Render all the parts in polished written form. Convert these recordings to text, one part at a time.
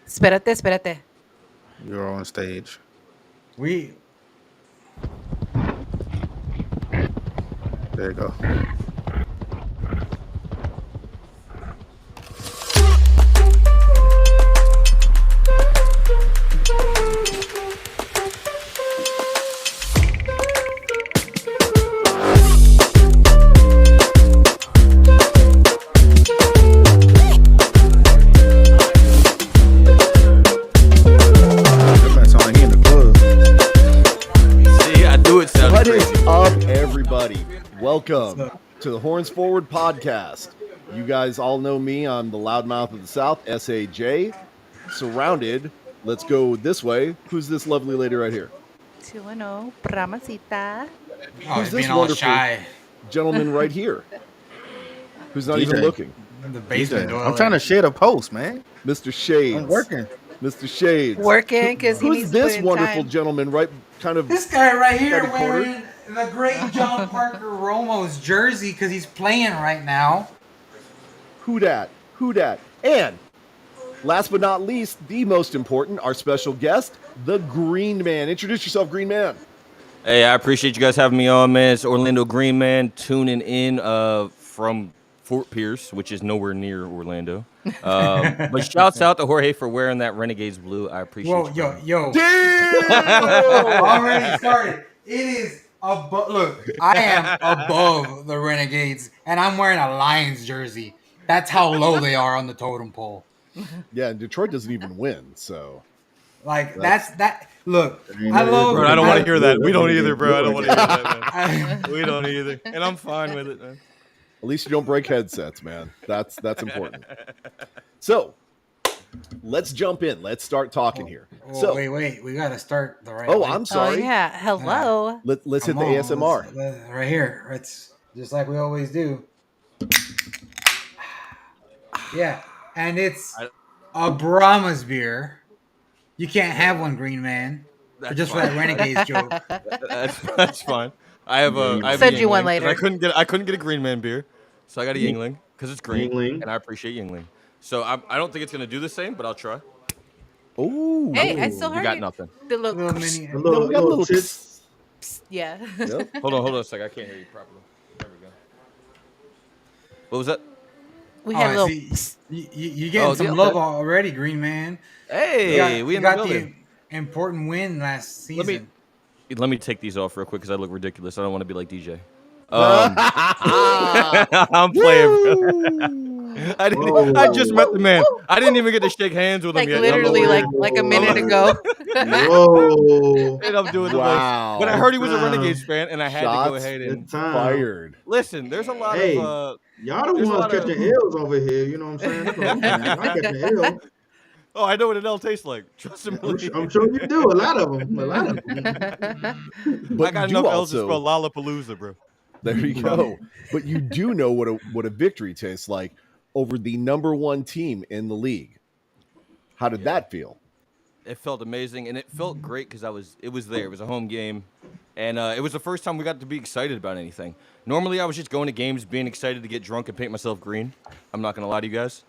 Espérate. You're on stage. We There you go. That man sound like he in the club. See, I do it sound What is crazy. up, everybody? Welcome to the Horns Forward podcast. You guys all know me. I'm the loudmouth of the South, SAJ. Surrounded. Let's go this way. Who's this lovely lady right here? 2-0, Pramacita. he's this being all wonderful- shy Gentleman right here. Who's not even DJ. looking? in the basement. I'm trying to share a post, man. Mr. Shades. I'm working. Mr. Shades. Working because he Who's needs to this put in wonderful time. gentleman right kind of This guy right here Got a quarter? wearing the great John Parker Romo's jersey because he's playing right now. Who dat? And last but not least, the most important, our special guest, the Green Man. Introduce yourself, Green Man. Hey, I appreciate you guys having me on, man. It's Orlando Green Man tuning in from Fort Pierce, which is nowhere near Orlando. But shouts out to Jorge for wearing that Renegades blue. I appreciate Whoa, you. yo. Damn! Already started. It is above. Look, I am above the Renegades, and I'm wearing a Lions jersey. That's how low they are on the totem pole. Yeah, and Detroit doesn't even win, so Like that's that. Look, Ain't I no love. way, bro. I don't wanna hear that. We don't either, bro. I don't wanna hear that, I, We don't either. And I'm fine with it, man. at least you don't break headsets, man. That's important. So let's jump in. Let's start talking here. oh, So wait. We gotta start the right. oh, way. I'm Oh, sorry. yeah. Hello. Let's hit Come the on, ASMR. right here. It's just like we always do. Yeah, and it's a Brahma's beer. You can't have one, Green Man. Or That's just for fine. that Renegades joke. That's fine. I have a. I have Send a you one Yingling, 'cause later. I couldn't get a Green Man beer, so I got a Yingling because it's green, Yingling. and I appreciate Yingling. So I don't think it's gonna do the same, but I'll try. Oh, Hey, I still We heard got you. nothing. The little, Little mini. A little, we got a little tits. yeah. Yep. Hold on a sec. I can't hear you properly. There we go. What was that? We had a Oh, little. see, you getting Oh, some yeah, love okay. already, Green Man. Hey, we you in the got building. the important win last Let season. Let me take these off real quick because I look ridiculous. I don't want to be like DJ. I'm playing. Bro. I just met the man. I didn't even get to shake hands with him Like yet. literally, Whoa. like a minute ago. Whoa. And I'm doing the Wow. most. But I heard he was a Wow. Renegades fan, and I had to go Shots ahead and Good time. Fired. listen. There's a lot Hey. of. Y'all the There's a ones lot of- catching L's over here. You know what I'm saying? That's what I'm saying. I catching L. Oh, I know what an L tastes like. Trust me. I'm sure you do. A lot of them. A lot of them. But I got you enough do L's to also, spell Lollapalooza, bro. there you go. But you do know what a victory tastes like over the number one team in the league. How did that feel? It felt amazing, and it felt great because it was there. It was a home game, and it was the first time we got to be excited about anything. Normally, I was just going to games, being excited to get drunk and paint myself green. I'm not gonna lie to you guys.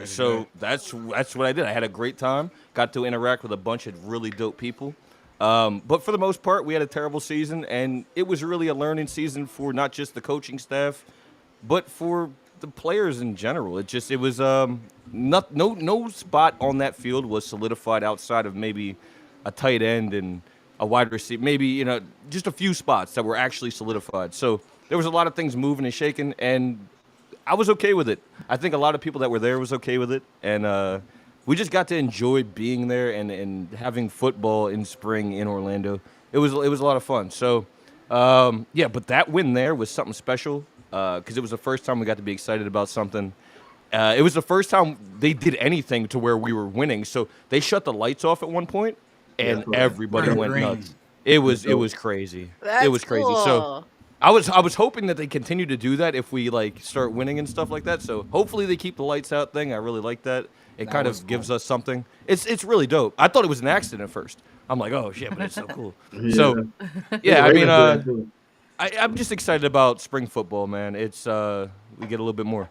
So that's what I did. I had a great time. Got to interact with a bunch of really dope people. But for the most part, we had a terrible season, and it was really a learning season for not just the coaching staff, but for the players in general. It was no spot on that field was solidified outside of maybe a tight end and a wide receiver, maybe just a few spots that were actually solidified. So there was a lot of things moving and shaking, and I was okay with it. I think a lot of people that were there was okay with it, and we just got to enjoy being there and having football in spring in Orlando. It was a lot of fun. So yeah, but that win there was something special because it was the first time we got to be excited about something. It was the first time they did anything to where we were winning. So they shut the lights off at one point, and That's right. everybody Turn went green. nuts. It was crazy. That's it was crazy. cool. So I was hoping that they continue to do that if we start winning and stuff like that. So hopefully they keep the lights out thing. I really like that. It That kind was of gives us something. It's really dope. I thought it was an accident at first. I'm like, oh shit, but it's so cool. So yeah, I mean, I'm just excited about spring football, man. It's we get a little bit more.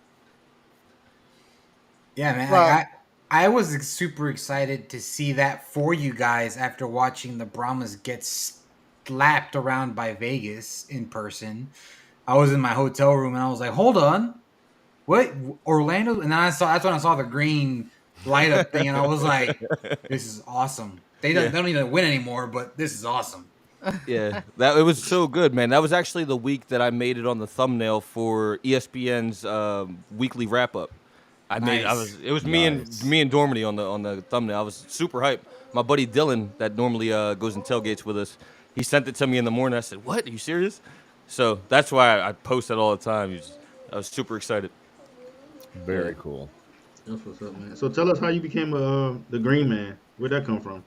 Yeah, man. Well, like, I was super excited to see that for you guys after watching the Brahmas get slapped around by Vegas in person. I was in my hotel room and I was like, hold on. What? Orlando? And then that's when I saw the green light up thing and I was like, this is awesome. They don't need to win anymore, but this is awesome. Yeah, it was so good, man. That was actually the week that I made it on the thumbnail for ESPN's weekly wrap up. It was me and Dormady on the thumbnail. I was super hyped. My buddy Dylan, that normally goes and tailgates with us, he sent it to me in the morning. I said, "What? Are you serious?" So that's why I post that all the time. I was super excited. Very cool. That's what's up, man. So tell us how you became the Green Man. Where'd that come from?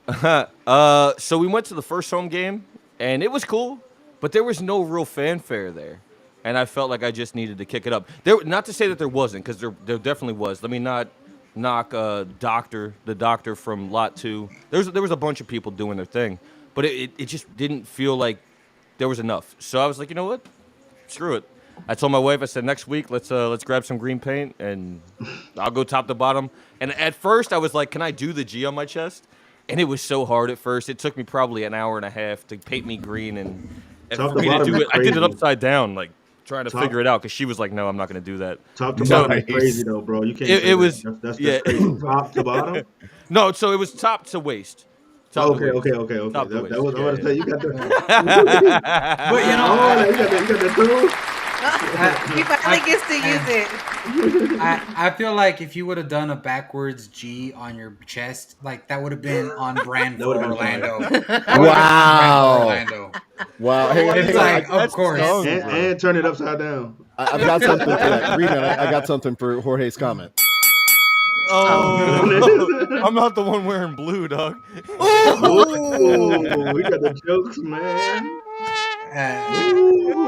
So we went to the first home game, and it was cool, but there was no real fanfare there. And I felt like I just needed to kick it up. Not to say that there wasn't, because there definitely was. Let me not knock the doctor from Lot 2. There was a bunch of people doing their thing, but it just didn't feel like there was enough. So I was like, you know what? Screw it. I told my wife, I said, next week, let's grab some green paint, and I'll go top to bottom. And at first, I was like, can I do the G on my chest? And it was so hard at first. It took me probably an hour and a half to paint me green, and Top for to me to bottom do is it, I did it crazy. upside down, like trying to Top- figure it out, because she was like, no, I'm not going to do that. Top to So- bottom is crazy though, bro. You can't. It say that. was- That's yeah. crazy. Top to bottom. No, so it was top to waist. Top to Okay. waist. Top to That waist. was I Yeah, want to say you got the. But you know, Oh, you got the tool. He finally gets to use it. I feel like if you would have done a backwards G on your chest, like that would have been on brand That for would've been Orlando. fire. That would've been Wow. brand for Orlando. Wow. Hang on, It's hang on. like, of course. dumb. And turn it upside down. I've got something for that. Green Man, I got something for Jorge's comment. Oh, I'm not the one wearing blue, dog. Ooh, we got the jokes, man.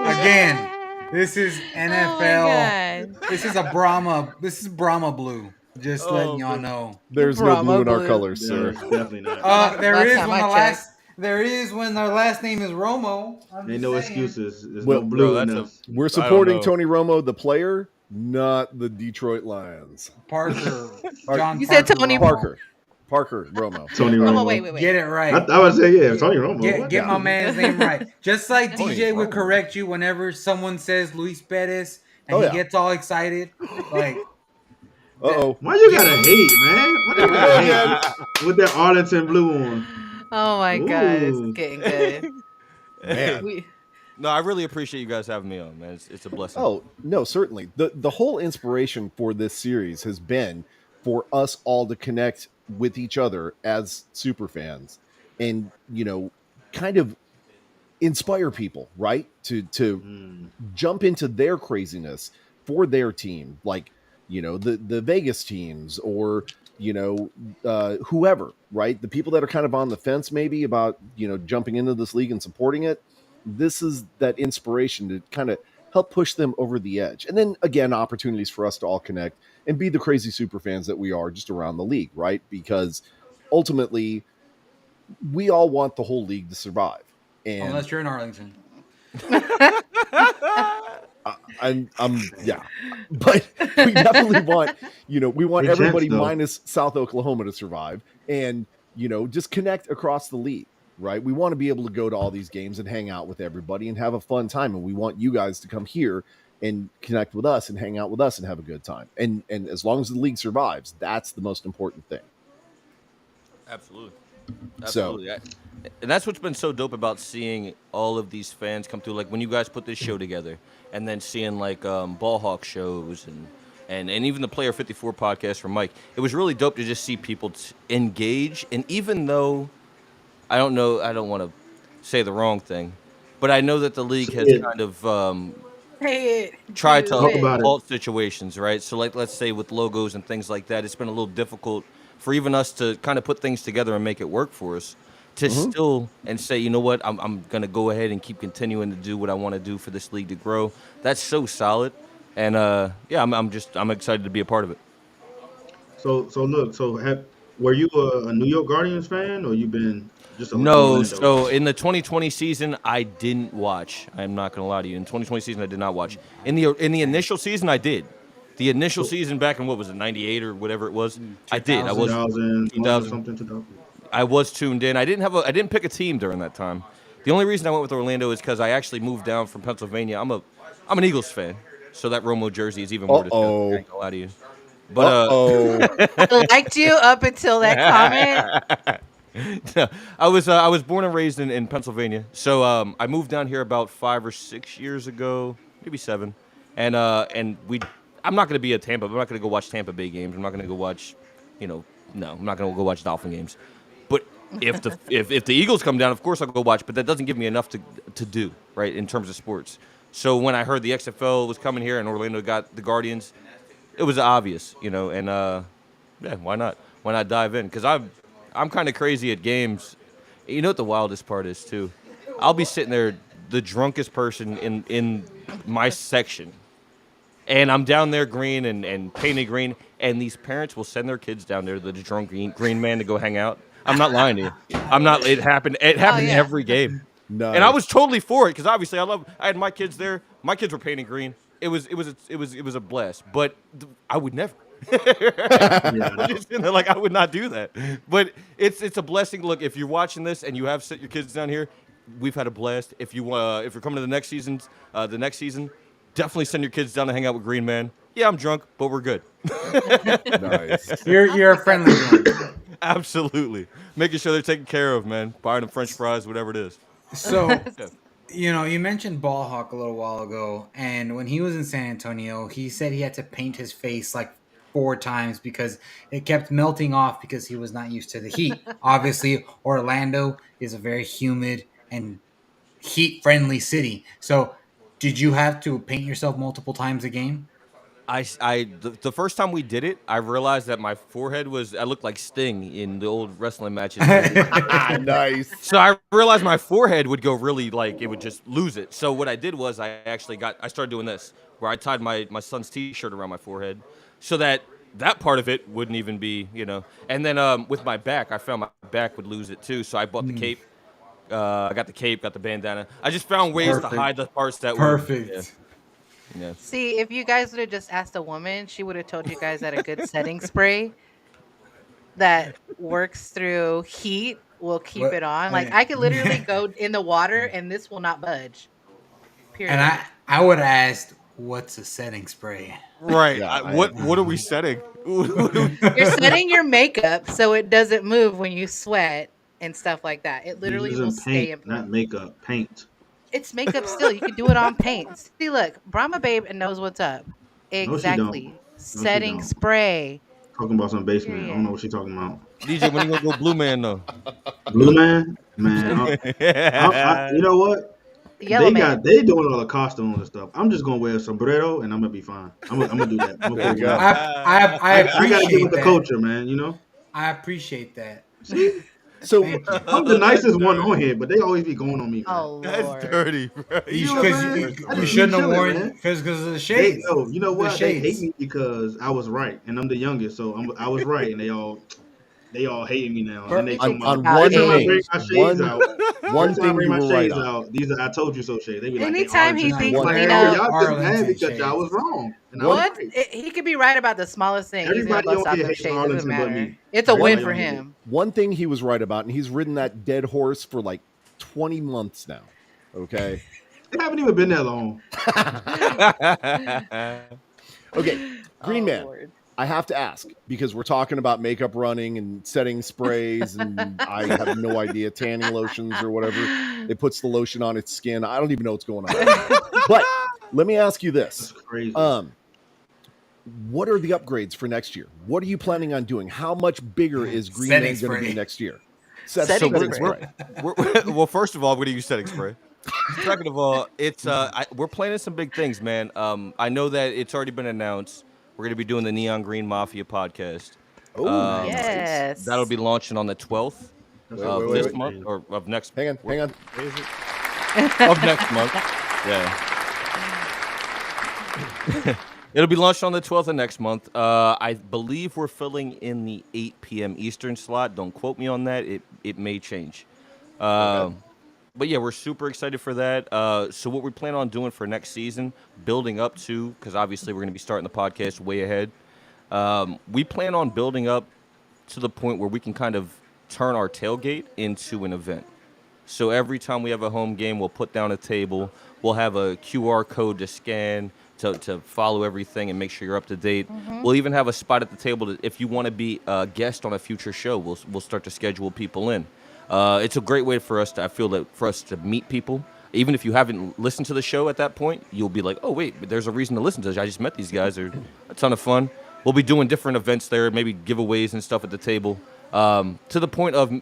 Again, this is Oh NFL. my God. This is a Brahma. This is Brahma blue. Just letting y'all man. know. There's no Brahma blue in our blue. colors, Yeah, sir. it's definitely not. There Last is time when I the checked. last. There is when their last name is Romo. I'm Ain't just no saying. excuses. There's Well, no blue bro, in that's us. We're I don't supporting know. Tony Romo, the player, not the Detroit Lions. Parker. John You said Parker Tony Romo. Parker Romo. Tony Oh, Romo. wait. Get it right. I would say yeah, Tony Romo. Get my man's name right. Just like Tony DJ would Romo. correct you whenever someone says Luis Perez and Oh, he yeah. gets all excited. Like, Uh-oh. Why you gotta hate, man? Why you gotta hate with that Arlington blue on? Oh my God, Ooh. it's getting good. Man. We- No, I really appreciate you guys having me on, man. It's a blessing. Oh, no, certainly. The whole inspiration for this series has been for us all to connect with each other as super fans and, kind of inspire people, right? To jump into their craziness for their team, like, the Vegas teams or, whoever, right? The people that are kind of on the fence maybe about, jumping into this league and supporting it. This is that inspiration to kind of help push them over the edge. And then again, opportunities for us to all connect and be the crazy super fans that we are just around the league, right? Because ultimately we all want the whole league to survive. And unless you're in Arlington. yeah, but we definitely want, we want Big chance, everybody though. minus South Oklahoma to survive and, just connect across the league, right? We want to be able to go to all these games and hang out with everybody and have a fun time. And we want you guys to come here and connect with us and hang out with us and have a good time. And as long as the league survives, that's the most important thing. Absolutely. So- And that's what's been so dope about seeing all of these fans come through. Like when you guys put this show together, and then seeing like ball hawk shows and even the Player 54 podcast from Mike. It was really dope to just see people engage. And even though I don't want to say the wrong thing, but I know that the league has Yeah. kind of Say it. tried Do to Talk about it. halt situations, right? So like let's say with logos and things like that, it's been a little difficult for even us to kind of put things together and make it work for us to still and say, you know what, I'm gonna go ahead and keep continuing to do what I want to do for this league to grow. That's so solid, and I'm excited to be a part of it. So were you a New York Guardians fan or you been just a No, Orlando? so in the 2020 season, I didn't watch. I'm not gonna lie to you. In 2020 season, I did not watch. In the initial season, I did. The initial season back in what was it, 98 or whatever it was? I did. I was 2001 or 2000. something. 2000. I was tuned in. I didn't pick a team during that time. The only reason I went with Orlando is because I actually moved down from Pennsylvania. I'm an Eagles fan, so that Romo jersey is even more disgusting. I ain't gonna lie to you. But I liked you up until that comment. I was born and raised in Pennsylvania, so I moved down here about 5 or 6 years ago, maybe 7, and I'm not gonna be at Tampa. I'm not gonna go watch Tampa Bay games. I'm not gonna go watch, no, I'm not gonna go watch Dolphin games. But if the Eagles come down, of course I'll go watch. But that doesn't give me enough to do right in terms of sports. So when I heard the XFL was coming here and Orlando got the Guardians, it was obvious, and yeah, why not? Why not dive in? Because I'm kind of crazy at games. You know what the wildest part is too? I'll be sitting there, the drunkest person in my section, and I'm down there green and painted green, and these parents will send their kids down there, the drunk green man, to go hang out. I'm not lying to you. I'm not. It happened. It happened every game. Nice. And I was totally for it because obviously I had my kids there. My kids were painting green. It was a blast. But I would never. I'm just in there like I would not do that. But it's a blessing. Look, if you're watching this and you have set your kids down here, we've had a blast. If you're coming to the next season, definitely send your kids down to hang out with Green Man. Yeah, I'm drunk, but we're good. Nice. You're a friendly one. Absolutely. Making sure they're taken care of, man. Buying them French fries, whatever it is. So, you mentioned Ball Hawk a little while ago, and when he was in San Antonio, he said he had to paint his face like 4 times because it kept melting off because he was not used to the heat. Obviously, Orlando is a very humid and heat-friendly city. So, did you have to paint yourself multiple times a game? The first time we did it, I realized that my forehead I looked like Sting in the old wrestling matches. Nice. So I realized my forehead would go really it would just lose it. So what I did was I started doing this, where I tied my son's T-shirt around my forehead, so that part of it wouldn't even be, And then with my back, I found my back would lose it too. So I bought the cape. I got the cape, got the bandana. I just found ways to hide the parts that Perfect. were. Yeah. See, if you guys would have just asked a woman, she would have told you guys that a good setting spray that works through heat will keep it on. Like I could literally go in the water and this will not budge. Period. And I would have asked, what's a setting spray? Right. Yeah, what are we setting? You're setting your makeup so it doesn't move when you sweat and stuff like that. It literally Using will stay in paint, place. not makeup. Paint. It's makeup still. You can do it on paint. See, look, Brahma Babe knows what's up. Exactly. Setting don't. spray. Talking about some basement. I Period. don't know what she's talking about. DJ, when you gonna go Blue Man though? Blue Man, you know what? Yellow man. They doing all the costumes and stuff. I'm just gonna wear a sombrero and I'm gonna be fine. I'm gonna do that. I'm There you go. I I gotta get appreciate with the that. culture, man. I apprappreciate that. So Thank you. I'm the nicest one on here, but they always be going on me. Man. Oh, That's Lord. dirty, bro. You know what, man? I you just be shouldn't have chilling, worn man. because of the They, shades. no, you know The what? They hate shades. me because I was right, and I'm the youngest, so I was right, and they all hating me now. And they on come one out. Every time I thing, bring my shades out, one every time I thing bring you my were right shades on. out, these are I told you so shades. They be like, Anytime he they thinks, like, you oh, know, y'all just mad Arlington because y'all was wrong. And I was What? right. He could be right about the smallest thing. He's Everybody gonna bust on out here them hates shades. It doesn't Arlington but matter. me. It's a Everybody win for on here. him. One thing he was right about, and he's ridden that dead horse for like 20 months now. Okay. They haven't even been that long. Okay. Green Man. Lord. I have to ask because we're talking about makeup running and setting sprays, and I have no idea, tanning lotions or whatever. It puts the lotion on its skin. I don't even know what's going on. But let me ask you That's this. crazy. What are the upgrades for next year? What are you planning on doing? How much bigger is Green Setting Man going to be spray. next year? Setting Setting spray. Well, first of all, we're gonna use setting spray. Second of all, it's we're planning some big things, man. I know that it's already been announced. We're gonna be doing the Neon Green Mafia podcast. Oh, Yes. That'll be launching on the 12th of wait, this wait. month or of next. Hang on. Of next month. Yeah. It'll be launched on the 12th of next month. I believe we're filling in the 8 p.m. Eastern slot. Don't quote me on that. It may change. but yeah, we're super excited for that. So what we plan on doing for next season, building up to, because obviously we're going to be starting the podcast way ahead. We plan on building up to the point where we can kind of turn our tailgate into an event. So every time we have a home game, we'll put down a table. We'll have a QR code to scan to follow everything and make sure you're up to date. We'll even have a spot at the table that if you want to be a guest on a future show, we'll start to schedule people in. It's a great way for us to meet people. Even if you haven't listened to the show at that point, you'll be like, oh wait, but there's a reason to listen to this. I just met these guys. They're a ton of fun. We'll be doing different events there, maybe giveaways and stuff at the table. To the point of,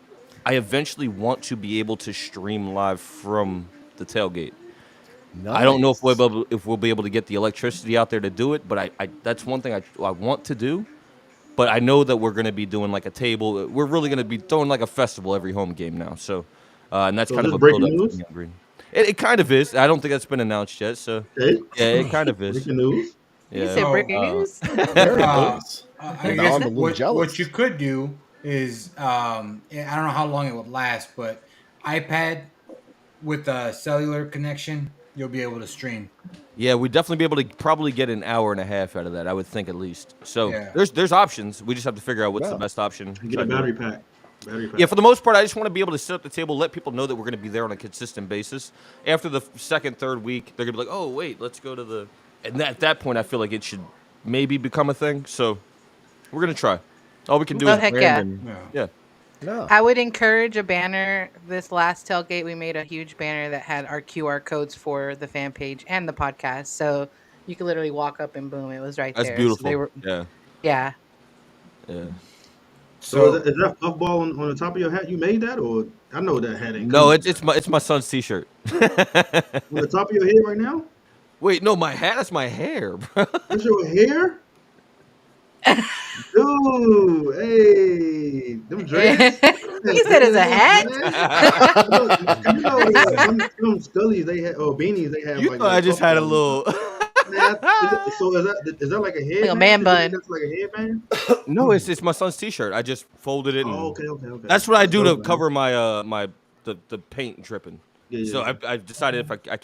I eventually want to be able to stream live from the tailgate. Nice. I don't know if we'll be able to get the electricity out there to do it, but I that's one thing I want to do. But I know that we're going to be doing like a table. We're really going to be throwing like a festival every home game now. So, and that's So kind is of a this breaking build-up news? for Young Green. It kind of is. I don't think that's been announced yet. So, Okay. yeah, it kind of is. Breaking news. You Yeah. said So, breaking news. Very nice. I Now guess I'm a little what jealous. you could do is I don't know how long it would last, but iPad with a cellular connection, you'll be able to stream. Yeah, we'd definitely be able to probably get an hour and a half out of that. I would think at least. So Yeah. there's options. We just have to figure out what's the Yeah. best option. Get a battery pack. Battery pack. Yeah, for the most part, I just want to be able to sit at the table, let people know that we're going to be there on a consistent basis. After the second, third week, they're going to be like, oh, wait, let's go to the... And at that point, I feel like it should maybe become a thing. So we're going to try. All we can do Oh, is heck brand yeah. and- Yeah. yeah. Yeah. I would encourage a banner. This last tailgate, we made a huge banner that had our QR codes for the fan page and the podcast. So you could literally walk up and boom, it was right That's there. beautiful. So they were, Yeah. yeah. Yeah. So is that puffball on the top of your hat? You made that, or I know that hat ain't. No, coming. it's my son's T-shirt. on the top of your head right now. Wait, no, my hat is my hair, bro. That's your hair. Dude, hey, them dreads. He said it's a hat? You know, them Scullies they had, or beanies they had. You like, thought I just had a puffballs. little... So is that like a headband? Like a man bun. That's like a headband. No, it's my son's T-shirt. I just folded it. And Oh, okay. That's what I do to dope, man. cover my the paint dripping. Yeah, So yeah. I decided if I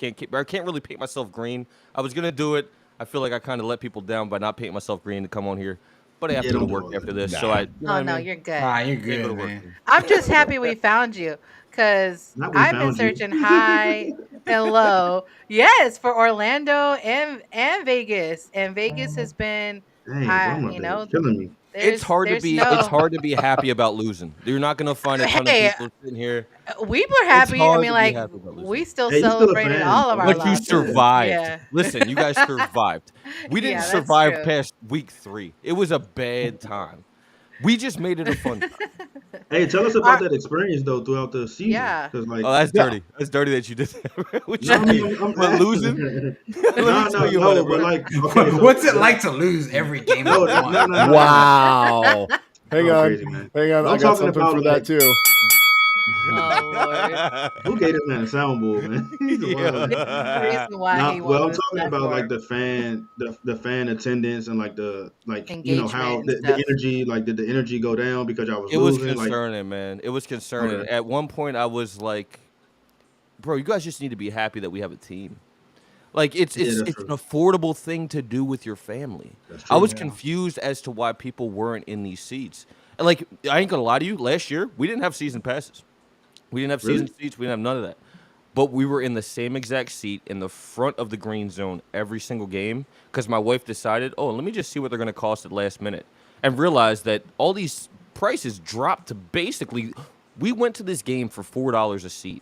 can't really paint myself green. I was gonna do it. I feel like I kind of let people down by not painting myself green to come on here, but I have Yeah, to go to don't work do all after that. this. So I. You know what I Oh no, mean? you're good. Ah, you're Can't good, go to work. man. I'm just happy we found you because Not we I've been found you. searching high and low. Yes, for Orlando and Vegas, and Vegas has been. Dang, you you know, killing me. It's hard to there's be. no- It's hard to be happy about losing. You're not gonna find a ton Hey, of people sitting here. We were happy. I hard mean, to be like happy about losing. we still Hey, you still a celebrated fan. all of our But But you losses. survived. Yeah. Listen, you guys survived. We didn't Yeah, that's survive true. past week 3. It was a bad time. We just made it a fun time. Hey, tell us about that experience though throughout the season. Yeah. 'Cause, like, Oh, that's Yeah. dirty. That's dirty that you did that. What no, you I mean? mean, I'm But asking. losing? no, tell you what it but was. like, okay, so- What's it like to lose every game? No, that you no, won? no. Wow. Hang Oh, on. crazy, man. Hang on. I'm I got talking something about, for like- that too. Oh, Who gave this man a soundboard, man? He's a wild man. Lord. The reason why Nah, he well, I'm won this talking about like platform. the fan attendance and like you know how Engagement the and stuff. energy, like did the energy go down because y'all was It was losing? Like, concerning, man. It was concerning. Okay. At one point, I was like, bro, you guys just need to be happy that we have a team. Like, it's Yeah, that's it's true. an affordable thing to do with your family. That's I true, was yeah. confused as to why people weren't in these seats. And, like, I ain't going to lie to you. Last year, we didn't have season passes. We didn't have Really? season seats. We didn't have none of that. But we were in the same exact seat in the front of the green zone every single game because my wife decided, oh, let me just see what they're going to cost at last minute, and realized that all these prices dropped to basically, we went to this game for $4 a seat.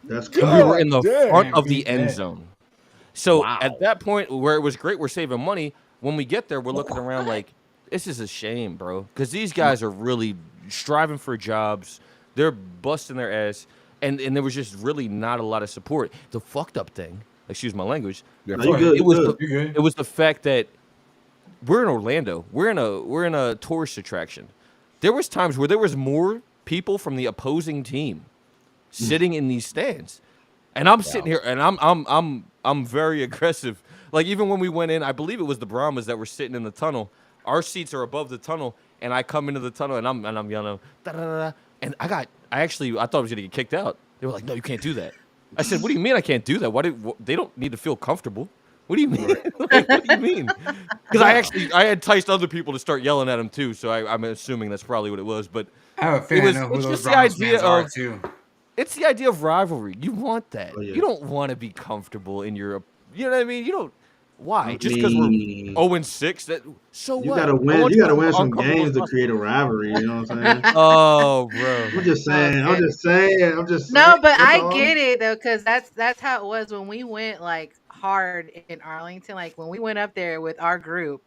that's And we crazy. were in the damn. front of the Beat end that. zone. So Wow. at that point, where it was great, we're saving money. When we get there, we're looking around like, this is a shame, bro. Because these guys are really striving for jobs. They're busting their ass. And there was just really not a lot of support. The fucked up thing, excuse my language, Yeah, No, you fuck good, it. you was good. You're good. it was the fact that we're in Orlando. We're in a tourist attraction. There was times where there was more people from the opposing team sitting in these stands. And I'm sitting here and I'm very aggressive. Like even when we went in, I believe it was the Brahmas that were sitting in the tunnel. Our seats are above the tunnel, and I come into the tunnel and I'm yelling, da, da, da, da. And I thought I was gonna get kicked out. They were like, "No, you can't do that." I said, "What do you mean I can't do that? They don't need to feel comfortable? What do you mean? Like, what do you mean?" Because I enticed other people to start yelling at him too. So I'm assuming that's probably what it was. But I have a feeling I know who it's those just the Browns idea fans are of too. it's the idea of rivalry. You want that. Oh, yeah. You don't want to be comfortable in your. You know what I mean? You don't. Why? I Just because we're mean, 0-6? That so you what? gotta I win. want You gotta to be win some uncomfortable games as to possible. create a rivalry. You know what I'm saying? Oh, bro. I'm just saying. I'm Okay. just saying. I'm just saying. No, but That's I all. get it though, because that's how it was when we went like hard in Arlington. Like when we went up there with our group,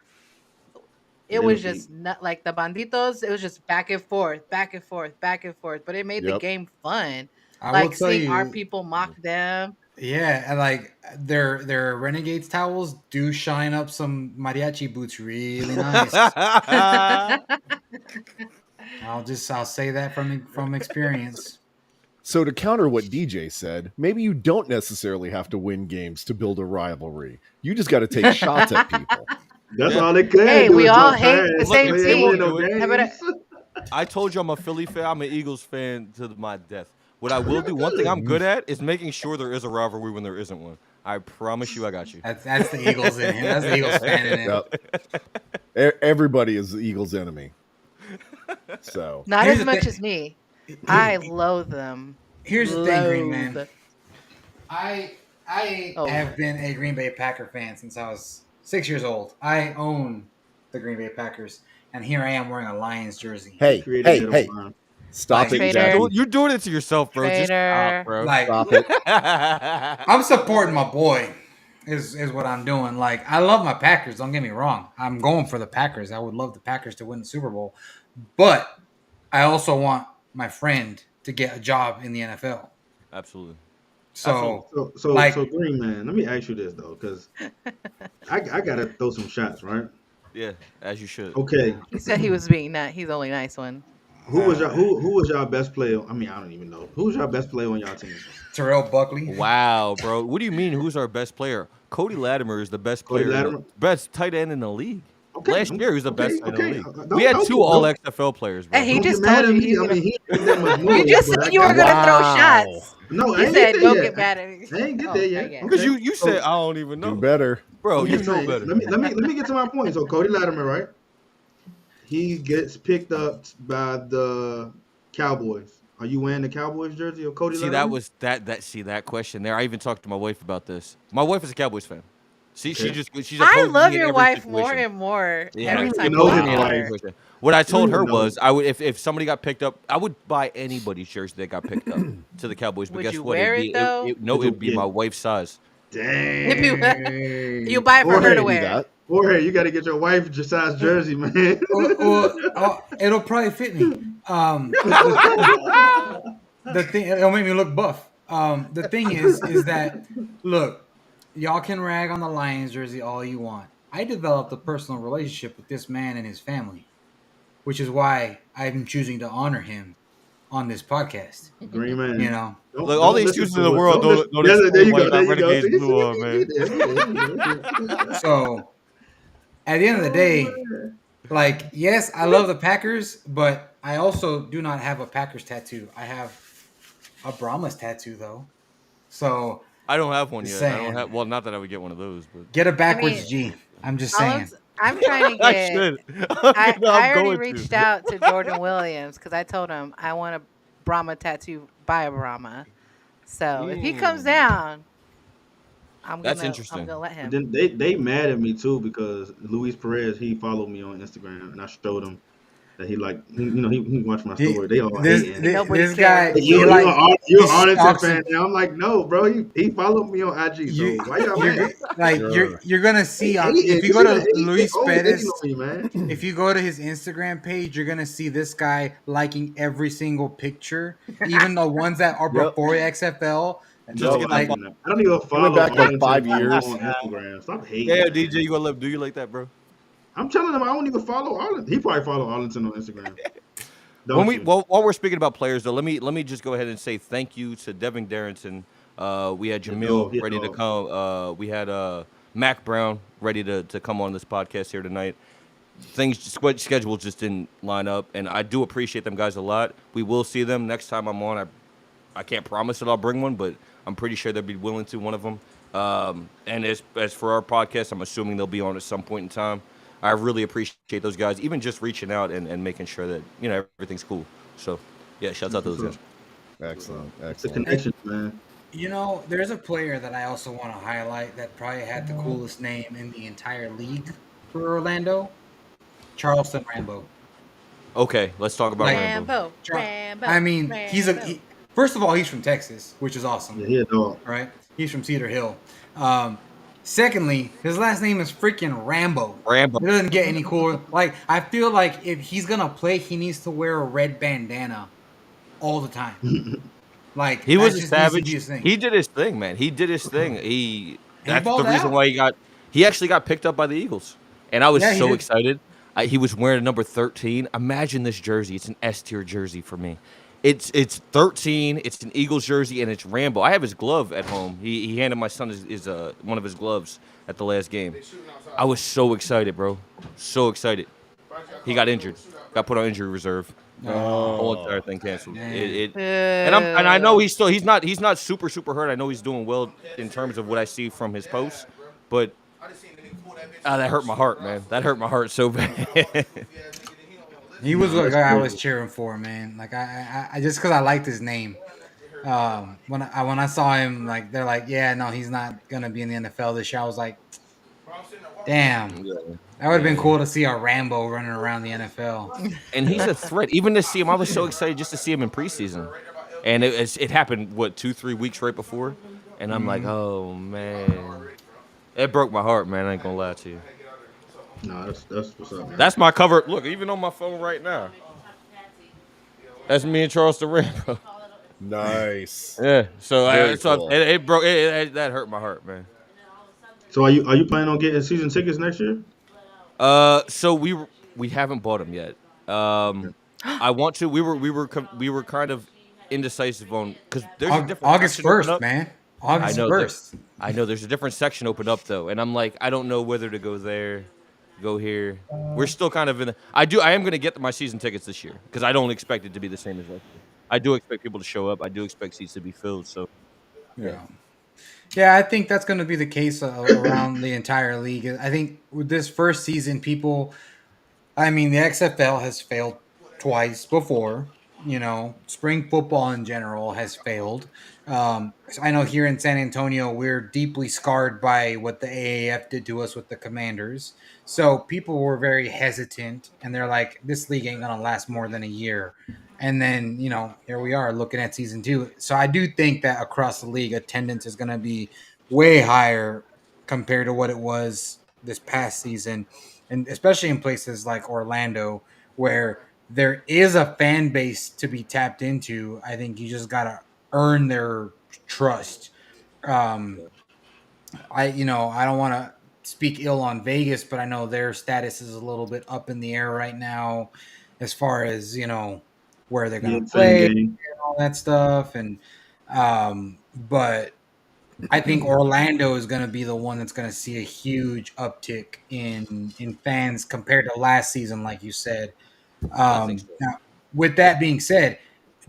it They was was deep. just not like the banditos. It was just back and forth, back and forth, back and forth. But it made the Yep. game fun. I will Like tell seeing our you, people mock them. yeah, and like their Renegades towels do shine up some mariachi boots really nice. I'll say that from experience. So to counter what DJ said, maybe you don't necessarily have to win games to build a rivalry. You just got to take shots at people. That's Yeah. all they can Hey, do. we is all talk hate trash. the Look, same if They they ain't team. win no won't Yeah, but games. I told you I'm a Philly fan. I'm an Eagles fan to my death. What I will do, one thing I'm good at, is making sure there is a rivalry when there isn't one. I promise you, I got you. That's the Eagles in him. That's the Eagles fan in him. Yep. Everybody is the Eagles' enemy. So not Here's as the much thing. as me. I loathe them. Here's the thing, Green Loathe. Man. I Oh. have been a Green Bay Packer fan since I was 6 years old. I own the Green Bay Packers, and here I am wearing a Lions jersey. hey, Created hey, that hey, online. stop it, Traitor. Jackie. You're doing it to yourself, bro. Just Traitor. stop, bro. Like Stop it. I'm supporting my boy. Is what I'm doing. Like I love my Packers. Don't get me wrong. I'm going for the Packers. I would love the Packers to win the Super Bowl, but I also want my friend to get a job in the NFL. Absolutely. So So Like- Green Man, let me ask you this though, because I gotta throw some shots, right? Yeah, as you should. Okay, He said he was being nice. He's the only nice one. who was y'all best player? I mean, I don't even know. Who was y'all best player on y'all team? Terrell Buckley. Wow, bro. What do you mean? Who's our best player? Cody Latimer is the best Cody player, Latimer? best tight end in the league. Okay, Last year, he was the okay, best tight end in the okay. league. Don't- We had don't- 2 All don't- XFL players, bro. Hey, he Don't just get mad told at you me. he's I mean, gonna- he did that much more. You just but said I you were got- gonna throw Wow. shots. No, I You ain't said get don't there get yet. mad at me. I ain't get Oh, there yet. okay. Because you Okay. said I don't even know. Do better. Bro, I'm you just know saying, better. Let me get to my point. So Cody Latimer, right? He gets picked up by the Cowboys. Are you wearing the Cowboys jersey of Cody See, Latimer? that was that question there. I even talked to my wife about this. My wife is a Cowboys fan. See, Okay. she's I opposed love me in your every wife more situation. and more Yeah, every I time know you his look at wife. her. What I told her even know. was, I would if somebody got picked up, I would buy anybody's jersey that got picked up to the Cowboys. But Would guess you what? wear It'd it, be, though? no, it'd be Yeah. my wife's size. Dang. You buy it for her Jorge, to Do wear. that. Jorge, you got to get your wife size jersey, man. It'll probably fit me. The thing, it'll make me look buff. The thing is that look, y'all can rag on the Lions jersey all you want. I developed a personal relationship with this man and his family, which is why I'm choosing to honor him on this podcast. Green man. You know, Don't- Look, all don't the listen excuses to in the it. world Don't don't listen- there you explain go. why There you go. Renegades See, blew on, man. so at the end of the day, like, yes, I love the Packers, but I also do not have a Packers tattoo. I have a Brahmas tattoo though. So I don't have one Just yet. I saying. don't have. Well, not that I would get one of those, but get a backwards mean, G. I'm just saying. I'm trying to I get. should. I I'm already going reached to. out to Jordan Williams because I told him I want a Brahma tattoo by a Brahma. So if he comes down, That's I'm interesting. gonna let him. Then they mad at me too because Luis Perez, he followed me on Instagram and I showed him that he watched my story. They all hating. Nobody This guy, cares. he like, You're he an Arlington stalks fan him. now. I'm like, no, bro. He followed me on IG. So You, why y'all you're, mad? like Sure. you're gonna see on, Hating. if you go to He Luis always Perez, hating on me, man. if you go to his Instagram page, you're gonna see this guy liking every single picture, even the ones that are Yep. before XFL. Just No, to get like, I don't even follow back like Arlington 5 people years. on Instagram. Stop hating. Yeah, man. DJ, you gonna let him do you like that, bro? I'm telling him I don't even follow Arlington. He probably follow Arlington on Instagram. When while we're speaking about players, though, let me just go ahead and say thank you to Devin Darrington. We had Jamil Yeah, ready to dog. come. We had Mac Brown ready to come on this podcast here tonight. Schedule just didn't line up, and I do appreciate them guys a lot. We will see them next time I'm on. I can't promise that I'll bring one, but I'm pretty sure they'll be willing to, one of them. And as for our podcast, I'm assuming they'll be on at some point in time. I really appreciate those guys, even just reaching out and making sure that, you know, everything's cool. So, yeah, shouts out to those guys. Excellent. It's a Excellent. connection, man. You know, there's a player that I also want to highlight that probably had the coolest name in the entire league for Orlando. Charleston Rambo. Okay, let's talk about Like- Rambo. Rambo. I mean, Rambo. first of all, he's from Texas, which is awesome. Yeah, he a dog. Right? He's from Cedar Hill. Secondly, his last name is freaking Rambo. Rambo. It doesn't get any cooler. Like, I feel like if he's gonna play, he needs to wear a red bandana all the time. Like, He was that a just needs to savage. be his thing. He did his thing, man. He did his thing. That's the balled reason out. why he actually got picked up by the Eagles. And I was Yeah, he so did. excited. He was wearing a number 13. Imagine this jersey. It's an S tier jersey for me. It's 13. It's an Eagles jersey, and it's Rambo. I have his glove at home. He handed my son his one of his gloves at the last game. I was so excited, bro. So excited. He got injured. Got put on injury reserve. Whole entire thing canceled. Man. And I know he's not super hurt. I know he's doing well in terms of what I see from his posts, but that hurt my heart, man. That hurt my heart so bad. He was the guy I was cheering for, man. Like I just because I liked his name. When I saw him, like they're like, yeah, no, he's not gonna be in the NFL this year. I was like, damn, that would have been cool to see a Rambo running around the NFL. And he's a threat. Even to see him, I was so excited just to see him in preseason. And it happened 2-3 weeks right before, and I'm like, oh man, it broke my heart, man. I ain't gonna lie to you. No, that's what's up, man. That's my cover. Look, even on my phone right now. That's me and Charleston Rambo. Nice. Yeah. So, Very cool. it broke. That hurt my heart, man. So are you planning on getting season tickets next year? So we haven't bought them yet. I want to. We were kind of indecisive on because there's a different August section open 1st, up. man. August I know 1st. I know there's a different section open up though, and I'm like, I don't know whether to go there, go here. We're still kind of in. I am going to get my season tickets this year because I don't expect it to be the same as last year. I do expect people to show up. I do expect seats to be filled. So Yeah, I think that's going to be the case around the entire league. I think with this first season, the XFL has failed twice before. You know, spring football in general has failed. So I know here in San Antonio, we're deeply scarred by what the AAF did to us with the Commanders. So people were very hesitant, and they're like, this league ain't going to last more than a year. And then, you know, here we are looking at season 2. So I do think that across the league, attendance is going to be way higher compared to what it was this past season. And especially in places like Orlando, where there is a fan base to be tapped into. I think you just got to earn their trust. I don't want to speak ill on Vegas, but I know their status is a little bit up in the air right now as far as, you know, where they're going to play and all that stuff. And but I think Orlando is going to be the one that's going to see a huge uptick in fans compared to last season, like you said. Now, with that being said,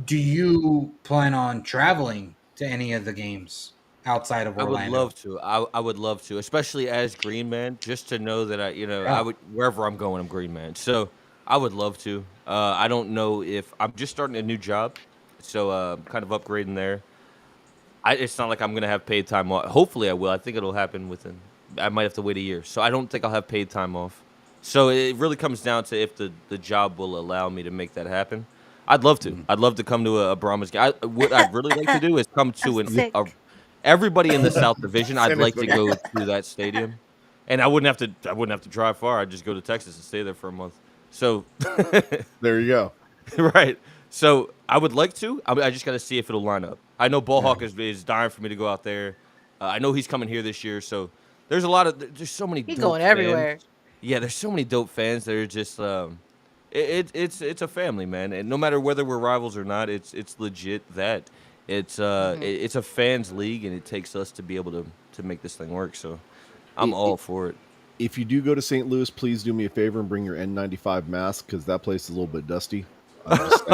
do you plan on traveling to any of the games outside of Orlando? I would love to. I would love to, especially as Green Man, just to know that I would wherever I'm going, I'm Green Man. So I would love to. I don't know if I'm just starting a new job, so kind of upgrading there. It's not like I'm gonna have paid time off. Hopefully, I will. I think it'll happen within. I might have to wait a year, so I don't think I'll have paid time off. So it really comes down to if the job will allow me to make that happen. I'd love to. I'd love to come to a Brahmas game. What I'd really like to do is come to everybody in the South Division. I'd like to go to that stadium, and I wouldn't have to drive far. I'd just go to Texas and stay there for a month. So There you go. right. So I would like to. I just got to see if it'll line up. I know Ballhawk is dying for me to go out there. I know he's coming here this year. So there's so many. He's dope going everywhere. fans. Yeah, there's so many dope fans that are just it's a family, man. And no matter whether we're rivals or not, it's legit that it's a fans league, and it takes us to be able to make this thing work. So I'm all for it. If you do go to St. Louis, please do me a favor and bring your N95 mask because that place is a little bit dusty. I'm just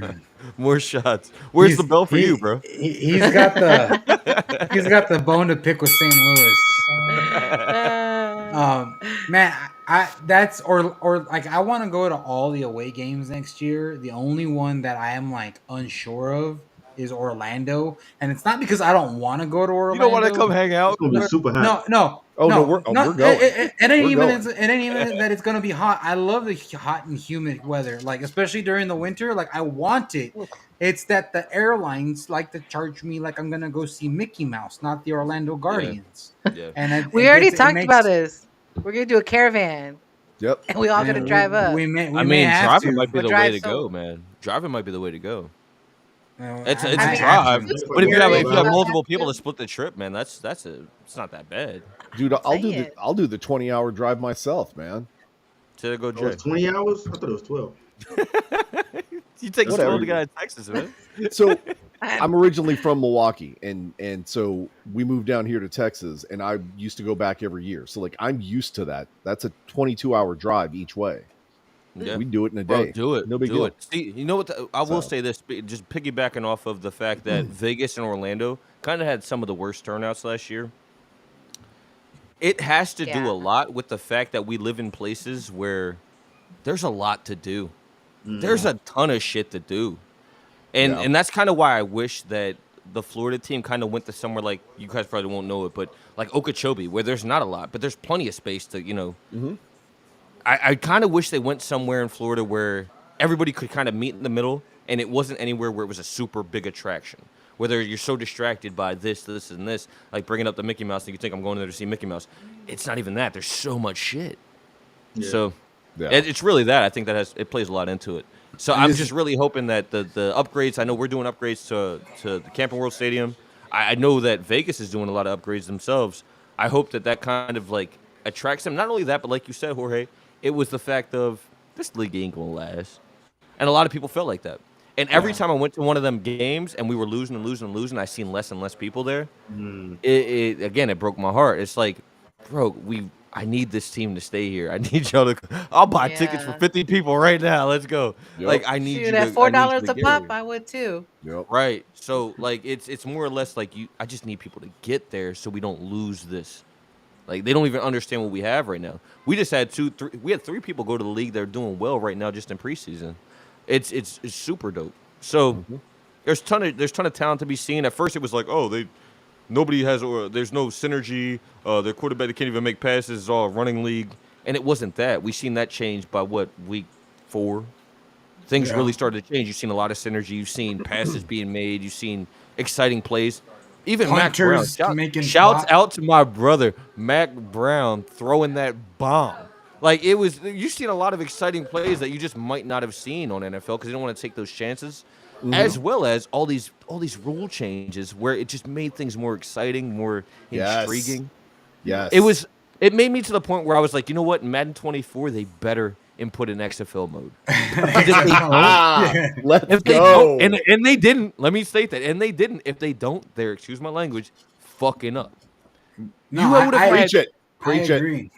saying. More shots. Where's the bell for you, bro? He's got the bone to pick with St. Louis. Man, I that's or like I want to go to all the away games next year. The only one that I am like unsure of is Orlando, and it's not because I don't want to go to Orlando. You don't want to come hang out? It's gonna be super hot. No. Oh, no, we're going. It ain't We're even. going. It ain't even that it's gonna be hot. I love the hot and humid weather, like especially during the winter. Like I want it. It's that the airlines like to charge me like I'm gonna go see Mickey Mouse, not the Orlando Guardians. Yeah. And We already talked about this. We're gonna do a caravan, Yep. and we all gonna drive up. We may Driving have to. might be But the drive way to so- go, man. Driving might be the way to go. Well, It's I a might drive, have to. but if you have Yeah. multiple people to split the trip, man, it's not that bad. Dude, I'll do Say I'll do the 20-hour drive myself, man. To go, Oh, Jay. it's 20 hours? I thought it was 12. You take Whatever. slow to get out of Texas, man. So I'm originally from Milwaukee, and so we moved down here to Texas, and I used to go back every year. So like I'm used to that. That's a 22-hour drive each way. Yeah. We do it in a Bro, day. do it. No big do deal. it. See, you know what? I will So- say this, just piggybacking off of the fact that Vegas and Orlando kind of had some of the worst turnouts last year. It has to do Yeah. a lot with the fact that we live in places where there's a lot to do. There's a ton of shit to do. And Yeah. and that's kind of why I wish that the Florida team kind of went to somewhere like, you guys probably won't know it, but like Okeechobee, where there's not a lot, but there's plenty of space to, Mhm. I kind of wish they went somewhere in Florida where everybody could kind of meet in the middle, and it wasn't anywhere where it was a super big attraction. Whether you're so distracted by this, and this, like bringing up the Mickey Mouse, and you think I'm going there to see Mickey Mouse. It's not even that. There's so much shit. Yeah. So Yeah. it's really that. I think that it plays a lot into it. So I'm just really hoping that the upgrades. I know we're doing upgrades to the Camping World Stadium. I know that Vegas is doing a lot of upgrades themselves. I hope that kind of like attracts them. Not only that, but like you said, Jorge, it was the fact of this league ain't gonna last, and a lot of people felt like that. And every time I went to one of them games and we were losing and losing and losing, I seen less and less people there. It broke my heart. It's like, bro, I need this team to stay here. I need y'all to. I'll buy tickets for Yeah. 50 people right now. Let's go. Yep. Like I need Shoot, you to, at I need $4 you to a get pop, here. I would too. Yep. Right. So like it's more or less like I just need people to get there so we don't lose this. Like they don't even understand what we have right now. We just had we had 3 people go to the league that are doing well right now just in preseason. It's super dope. So there's ton of talent to be seen. At first it was like, nobody has, or there's no synergy. Their quarterback can't even make passes. It's all a running league, and it wasn't that. We seen that change by week 4. Things really started to change. You've seen a lot of synergy. You've seen passes being made. You've seen exciting plays. Even Mac Brown. Pointers making Shouts pop. out to my brother Mac Brown throwing that bomb. Like you've seen a lot of exciting plays that you just might not have seen on NFL because you don't want to take those chances, as well as all these rule changes where it just made things more exciting, more Yes. intriguing. Yes. It made me to the point where I was like, you know what, in Madden 24 they better input an XFL mode. Let's If they go. don't, and they didn't, let me state that, and they didn't. If they don't, they're, excuse my language, fucking up. No, You would've I, had- Preach it. I Preach it. agree.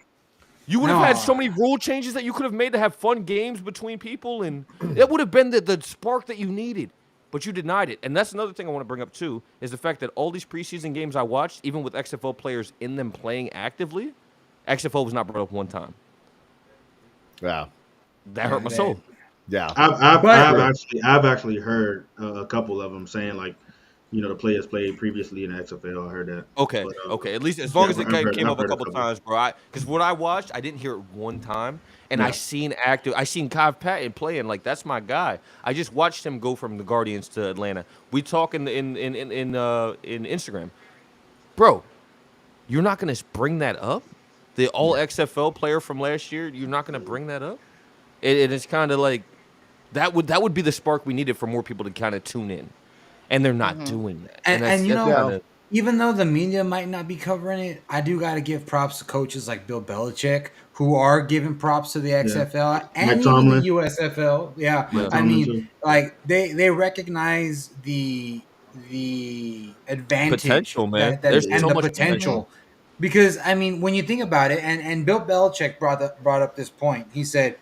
You would have had No. so many rule changes that you could have made to have fun games between people, and that would have been the spark that you needed. But you denied it. And that's another thing I want to bring up, too, is the fact that all these preseason games I watched, even with XFL players in them playing actively, XFL was not brought up one time. Yeah. That hurt my soul. Yeah. I've actually heard a couple of them saying like, the players played previously in the XFL. I heard that. Okay, But, okay. At least as long as it I've came up a heard couple of it. times, bro. Because what I watched, I didn't hear it one time, and I Yeah. seen Kyle Patton playing. Like that's my guy. I just watched him go from the Guardians to Atlanta. We talk in Instagram, bro. You're not gonna bring that up. The All XFL player from last year. You're not gonna bring that up. It's kind of like that would be the spark we needed for more people to kind of tune in, and they're not doing that. And that's you know, kinda- even though the media might not be covering it, I do got to give props to coaches like Bill Belichick who are giving props to the XFL and Mike even Tomlin. the USFL. Yeah, Mike I Tomlin, mean, too. like they recognize the advantage Potential, man. and There's the so much potential. Because I mean, when you think about it, and Bill Belichick brought up this point, he said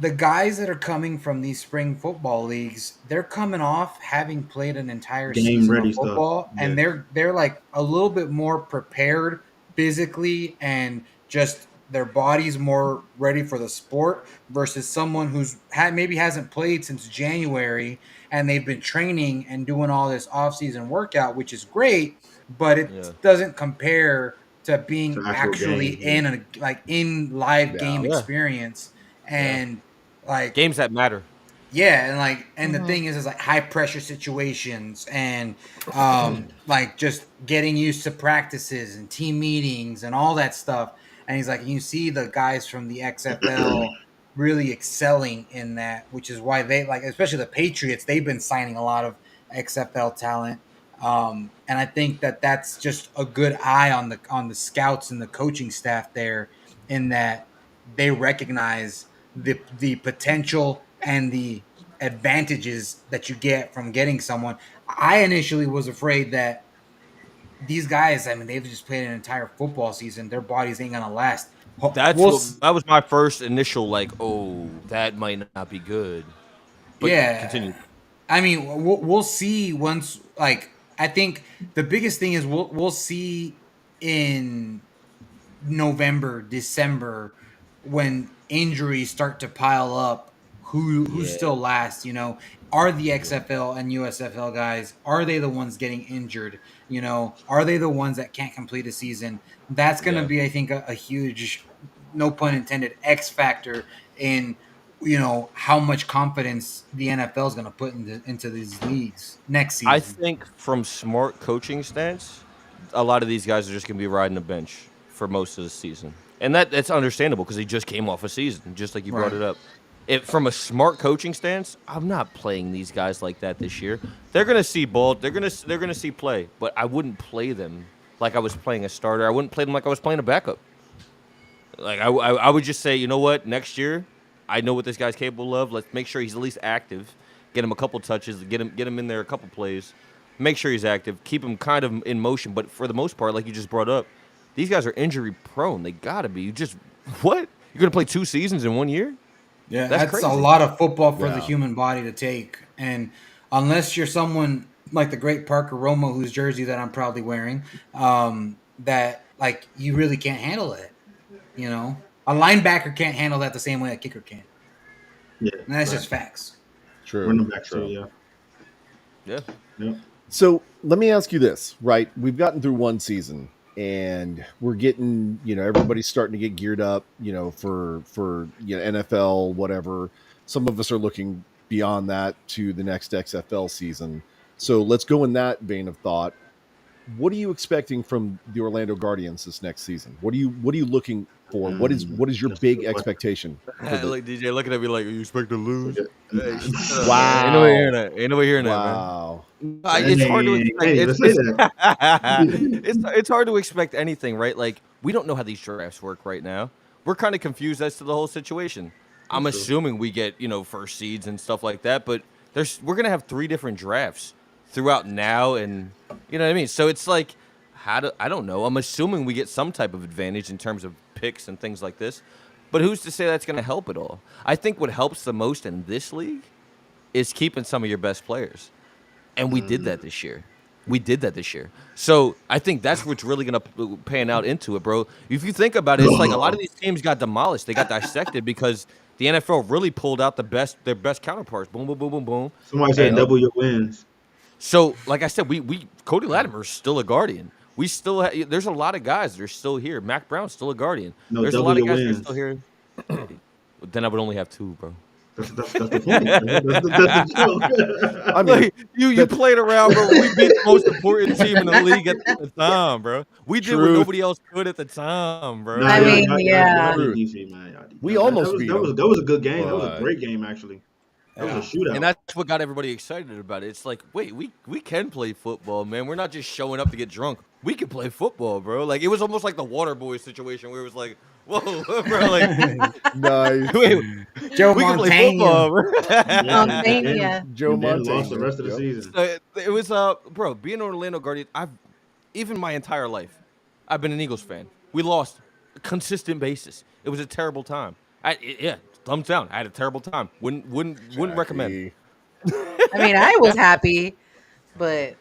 the guys that are coming from these spring football leagues, they're coming off having played an entire Game season ready of stuff. football, and they're like a little bit more prepared physically and just their body's more ready for the sport versus someone who's maybe hasn't played since January and they've been training and doing all this off-season workout, which is great, but it doesn't compare to being To actual actually game, in live game Yeah. experience and like Games that matter. yeah, and the thing is like high pressure situations and like just getting used to practices and team meetings and all that stuff. And he's like, you see the guys from the XFL really excelling in that, which is why they like, especially the Patriots, they've been signing a lot of XFL talent. And I think that that's just a good eye on the scouts and the coaching staff there, in that they recognize the potential and the advantages that you get from getting someone. I initially was afraid that these guys, I mean, they've just played an entire football season. Their bodies ain't gonna last. That was my first initial like, oh, that might not be good. But yeah, continue. I mean, we'll see once. Like, I think the biggest thing is we'll see in November, December, when injuries start to pile up, who still lasts, you know? Are the XFL and USFL guys, are they the ones getting injured? You know, are they the ones that can't complete a season? That's going to be, I think, a huge, no pun intended, X factor in, you know, how much confidence the NFL is going to put into these leagues next season. I think from smart coaching stance, a lot of these guys are just going to be riding the bench for most of the season. And that's understandable because he just came off a season, just like you brought it up. From a smart coaching stance, I'm not playing these guys like that this year. They're going to see ball. They're going to see play. But I wouldn't play them like I was playing a starter. I wouldn't play them like I was playing a backup. Like I would just say, you know what? Next year, I know what this guy's capable of. Let's make sure he's at least active. Get him a couple touches. Get him in there a couple plays. Make sure he's active. Keep him kind of in motion. But for the most part, like you just brought up, these guys are injury prone. They gotta be. What? You're gonna play 2 seasons in 1 year? Yeah, that's crazy. A lot of football for the human body to take. And unless you're someone like the great Parker Romo, whose jersey that I'm proudly wearing, that like you really can't handle it. You know, a linebacker can't handle that the same way a kicker can. Yeah, and that's just facts. True. Running back too, yeah. So let me ask you this, right? We've gotten through one season and we're getting, you know, everybody's starting to get geared up, you know, for you know, NFL, whatever. Some of us are looking beyond that to the next XFL season. So let's go in that vein of thought. What are you expecting from the Orlando Guardians this next season? What are you looking for? What is your big expectation? Like DJ looking at me like, you expect to lose? Wow. Ain't nobody hearing that. Ain't nobody hearing wow. that, man. It's hard to expect. It's hard to expect anything, right? Like, we don't know how these drafts work right now. We're kind of confused as to the whole situation. I'm assuming we get, you know, first seeds and stuff like that, but we're gonna have 3 different drafts throughout now, and you know what I mean. So it's like, I don't know. I'm assuming we get some type of advantage in terms of picks and things like this, but who's to say that's going to help at all? I think what helps the most in this league is keeping some of your best players, and we did that this year. So I think that's what's really going to pan out into it, bro. If you think about it, it's like a lot of these teams got demolished. They got dissected because the NFL really pulled out their best counterparts. Boom, boom, boom, boom, boom. Somebody said double your wins. So, like I said, we Cody Latimer's still a Guardian. We still there's a lot of guys that are still here. Mac Brown's still a Guardian. No, there's a lot of guys that are still here. Then I would only have 2, bro. That's the point. That's the joke. I mean, Like, you played around, bro. We beat the most important team in the league at the time, bro. We did what nobody else could at the time, bro. I mean, yeah. We almost beat them. That was a good game. That was a great game, actually. That was a shootout. And that's what got everybody excited about it. It's like, wait, we can play football, man. We're not just showing up to get drunk. We can play football, bro. Like, it was almost like the Water Boys situation where it was like, whoa, bro, like, nice. Wait, Joe we can play football, bro. Joe Montana lost the rest of the season. So it was, bro, being an Orlando Guardian, even my entire life, I've been an Eagles fan. We lost a consistent basis. It was a terrible time. thumbs down. I had a terrible time. Wouldn't recommend. I mean, I was happy, but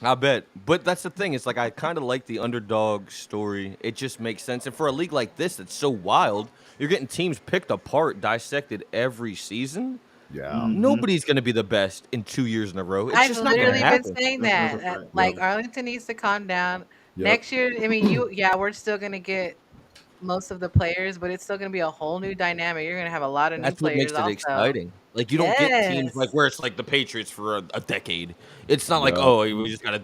I bet. But that's the thing. It's like I kind of like the underdog story. It just makes sense. And for a league like this that's so wild, you're getting teams picked apart, dissected every season. Yeah. Nobody's going to be the best in 2 years in a row. It's I've just not going to literally been happen. saying That's that. a fact. Like Arlington needs to calm down. Yep. Next year, I mean, we're still gonna get most of the players, but it's still gonna be a whole new dynamic. You're gonna have a lot of new That's what players makes it also. exciting. Like you don't get teams like Yes. where it's like the Patriots for a decade. It's not like No. we just gotta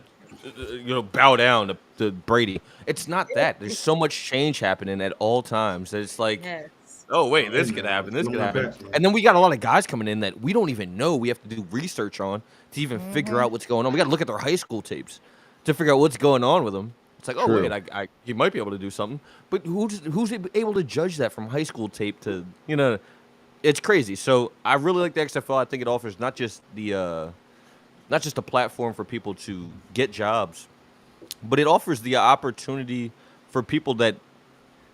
bow down to Brady. It's not that. There's so much change happening at all times that it's like Yes. oh wait, this could happen. This Long could happen. backs, man. And then we got a lot of guys coming in that we don't even know. We have to do research on to even figure out what's going on. We got to look at their high school tapes to figure out what's going on with them. It's like, oh True. wait, he might be able to do something, but who's able to judge that from high school tape to It's crazy. So I really like the XFL. I think it offers not just a platform for people to get jobs, but it offers the opportunity for people that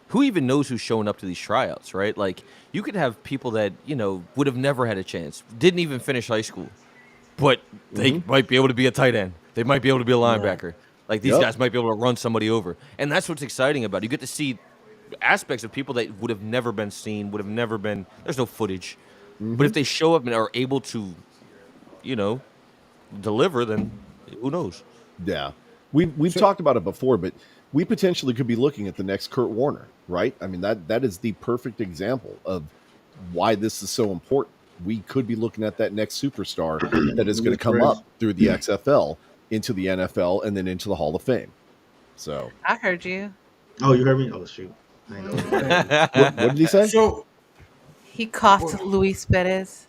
who even knows who's showing up to these tryouts, right? Like you could have people that would have never had a chance, didn't even finish high school, but they might be able to be a tight end. They might be able to be a linebacker. Like these Yep. guys might be able to run somebody over, and that's what's exciting about it. You get to see aspects of people that would have never been seen, would have never been. There's no footage, but if they show up and are able to, deliver, then who knows? Yeah. We've talked about it before, but we potentially could be looking at the next Kurt Warner, right? I mean, that is the perfect example of why this is so important. We could be looking at that next superstar that is going to come up through the XFL into the NFL and then into the Hall of Fame. So, I heard you. Oh, you heard me? Oh, shoot. I ain't know. what did he say? So He coughed Luis Perez.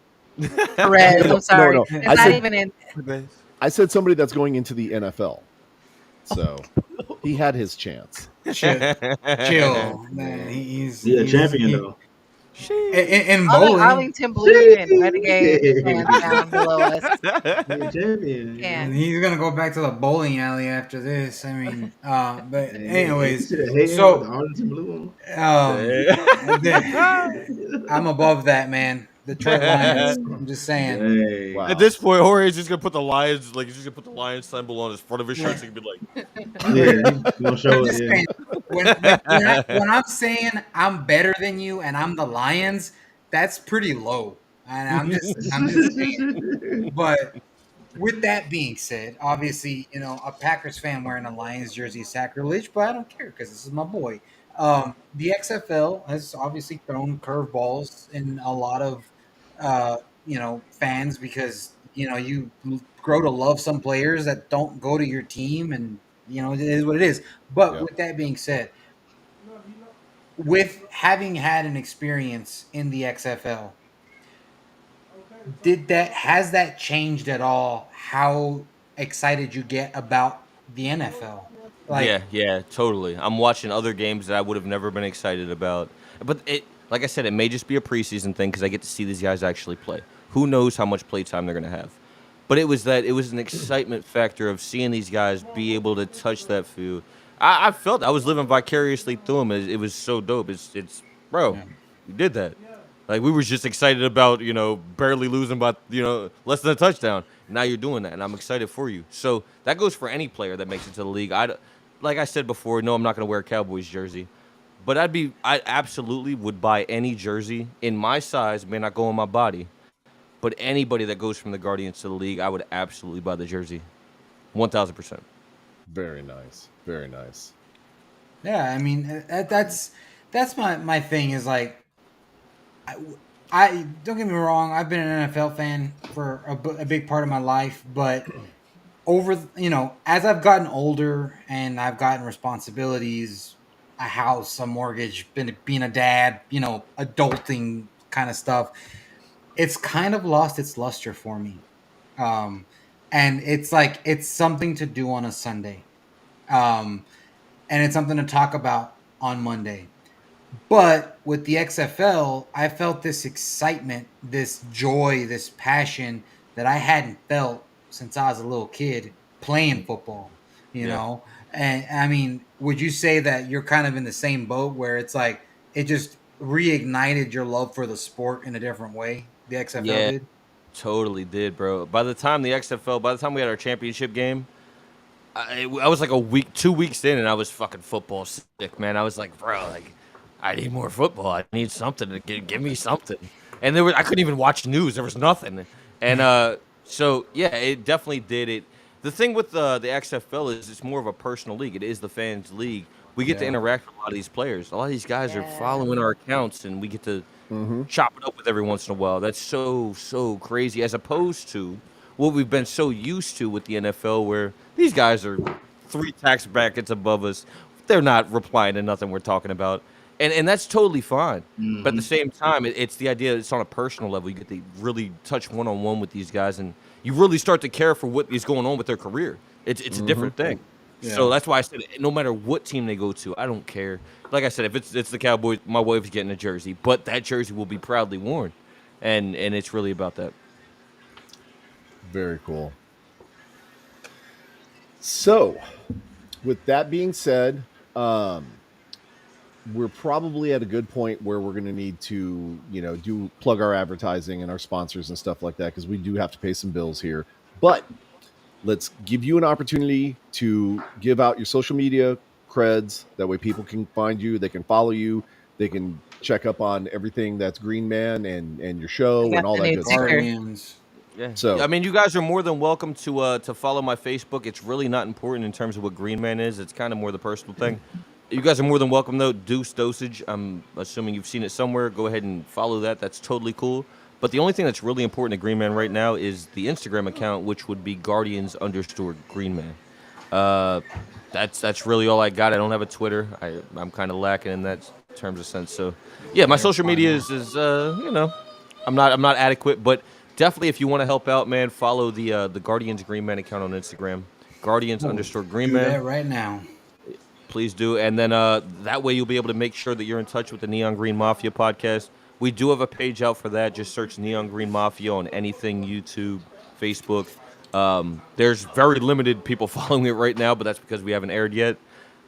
Perez, I'm sorry. no. It's I not said- even in. I said somebody that's going into the NFL. So, he had his chance. chill, man. He's Champion though. in All the bowling. Arlington Blue and Renegade fans down below us. He's a champion. And Can. he's gonna go back to the bowling alley after this. I mean, but anyways, so so the Arlington Blue. I'm above that, man. The Detroit Lions. I'm just saying. Hey. Wow. At this point, Jorge's just gonna put the Lions, like he's just gonna put the Lions symbol on his front of his shirt, so he can be like, Yeah, you gonna show I'm it. just Yeah. saying, when I'm saying I'm better than you and I'm the Lions, that's pretty low. And I'm just saying. But with that being said, obviously, a Packers fan wearing a Lions jersey is sacrilege, but I don't care because this is my boy. The XFL has obviously thrown curveballs in a lot of, fans because, you grow to love some players that don't go to your team and, it is what it is. But Yeah. with that being said, with having had an experience in the XFL, has that changed at all how excited you get about the NFL? yeah, totally. I'm watching other games that I would have never been excited about, but like I said, it may just be a preseason thing because I get to see these guys actually play. Who knows how much play time they're gonna have? But it was an excitement factor of seeing these guys be able to touch that field. I felt I was living vicariously through them. It was so dope. It's bro, you did that. Like we were just excited about barely losing by less than a touchdown. Now you're doing that, and I'm excited for you. So that goes for any player that makes it to the league. Like I said before, no, I'm not going to wear a Cowboys jersey, but I absolutely would buy any jersey in my size. May not go on my body, but anybody that goes from the Guardians to the league, I would absolutely buy the jersey, 1,000%. Very nice. Very nice. Yeah, I mean that's my thing is like I don't get me wrong, I've been an NFL fan for a big part of my life, but as I've gotten older and I've gotten responsibilities, a house, a mortgage, being a dad, adulting kind of stuff, it's kind of lost its luster for me. And it's like it's something to do on a Sunday. And it's something to talk about on Monday. But with the XFL, I felt this excitement, this joy, this passion that I hadn't felt since I was a little kid playing football, you know? And I mean, would you say that you're kind of in the same boat where it's like, reignited your love for the sport in a different way. The XFL Yeah. did. Totally did, bro. By the time we had our championship game, I was like 2 weeks in, and I was fucking football sick, man. I was like, bro, like, I need more football. I need something to give me something. And I couldn't even watch news. There was nothing. And so yeah, it definitely did it. The thing with the XFL is it's more of a personal league. It is the fans' league. We get to interact with a lot of these players. A lot of these guys are following our accounts, and we get to chop it up with every once in a while. That's so crazy, as opposed to what we've been so used to with the NFL, where these guys are 3 tax brackets above us. They're not replying to nothing we're talking about. And that's totally fine. But at the same time, it's the idea that it's on a personal level. You get to really touch one-on-one with these guys, and you really start to care for what is going on with their career. It's a different thing. Yeah. So that's why I said no matter what team they go to, I don't care. Like I said, if it's the Cowboys, my wife's getting a jersey, but that jersey will be proudly worn. And it's really about that. Very cool. So, with that being said, we're probably at a good point where we're going to need to, do plug our advertising and our sponsors and stuff like that, because we do have to pay some bills here. But let's give you an opportunity to give out your social media creds. That way people can find you, they can follow you, they can check up on everything that's Green Man and your show and all that good stuff. Guardians. Yeah. So- I mean, you guys are more than welcome to follow my Facebook. It's really not important in terms of what Green Man is. It's kind of more the personal thing. You guys are more than welcome, though. Deuce Dosage. I'm assuming you've seen it somewhere. Go ahead and follow that. That's totally cool. But the only thing that's really important to Green Man right now is the Instagram account, which would be Guardians_Green Man. That's really all I got. I don't have a Twitter. I'm kind of lacking in that terms of sense. So, yeah, my social media is I'm not adequate, but definitely if you want to help out, man, follow the Guardians Green Man account on Instagram. Guardians_Green Do Man. that right now. Please do. And then that way you'll be able to make sure that you're in touch with the Neon Green Mafia podcast. We do have a page out for that. Just search Neon Green Mafia on anything, YouTube, Facebook. There's very limited people following it right now, but that's because we haven't aired yet.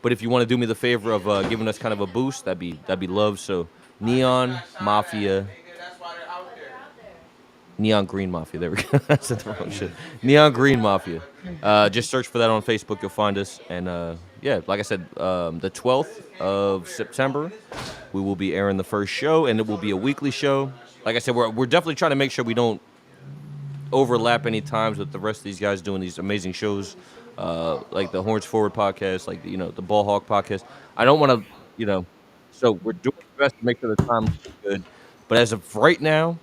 But if you want to do me the favor of giving us kind of a boost, that'd be love. So Neon Mafia. Neon Green Mafia. There we go. That's the wrong shit. Neon Green Mafia. Just search for that on Facebook. You'll find us. And yeah, like I said, the 12th of September, we will be airing the first show, and it will be a weekly show. Like I said, we're definitely trying to make sure we don't overlap any times with the rest of these guys doing these amazing shows, like the Horns Forward podcast, like the Ball Hawk podcast. I don't want to, so we're doing our best to make sure the time is good. But as of right now,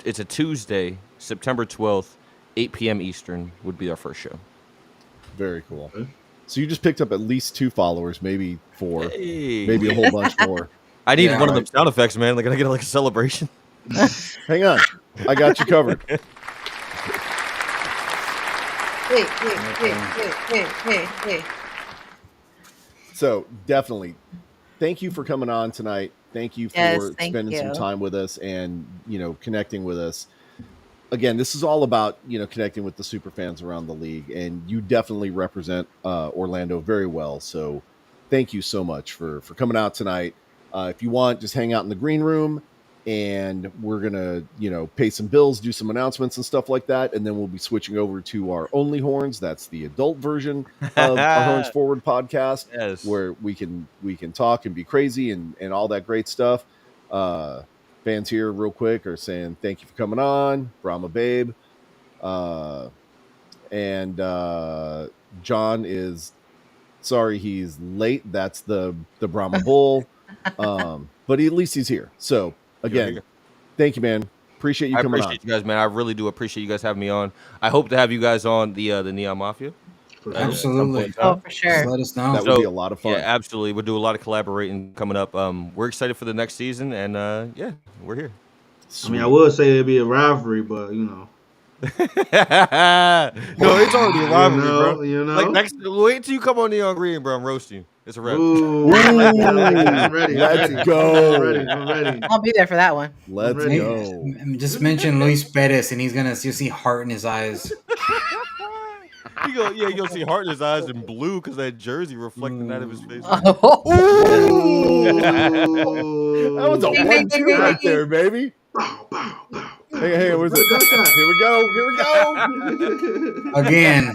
it's a Tuesday, September 12th, 8 p.m. Eastern would be our first show. Very cool. So you just picked up at least 2 followers, maybe 4, Hey. maybe a whole bunch more. I need Yeah, one of them sound effects, man. Like, can I get like a celebration? Hang on, I got you covered. Hey. So definitely, thank you for coming on tonight. Thank you for Yes, thank spending some you. time with us and connecting with us. Again, this is all about connecting with the super fans around the league, and you definitely represent Orlando very well. So thank you so much for coming out tonight. If you want, just hang out in the green room, and we're gonna pay some bills, do some announcements and stuff like that, and then we'll be switching over to our Only Horns. That's the adult version of our Horns Forward podcast. Yes. Where we can talk and be crazy and all that great stuff. Fans here real quick are saying thank you for coming on, Brahma Babe. And John is sorry he's late. That's the Brahma Bull. But at least he's here. So again, thank you, man. Appreciate you coming on. I appreciate you guys, man. I really do appreciate you guys having me on. I hope to have you guys on the Neon Mafia. Absolutely. Oh, for Just sure. let us know. That would be a lot of fun. Yeah, absolutely. We'll do a lot of collaborating coming up. We're excited for the next season, and yeah, we're here. I mean, I would say it'd be a rivalry, but No, it's already a rivalry, bro. you know. Like wait till you come on Neon Green, bro. I'm roasting you. It's a wrap. Ooh, I'm ready. Let's I'm go. ready. I'm ready. I'll be there for that one. Let's Ready. go. Just mention Luis Perez, and you'll see heart in his eyes. You're gonna see heart in his eyes and blue because that jersey reflecting out of his face. That was a Ding, ding, ding, 1-2 ding, right ding. there, baby. Bow, bow, bow. Hey, where's it? Gunshot. Here we go. Here we go. Again,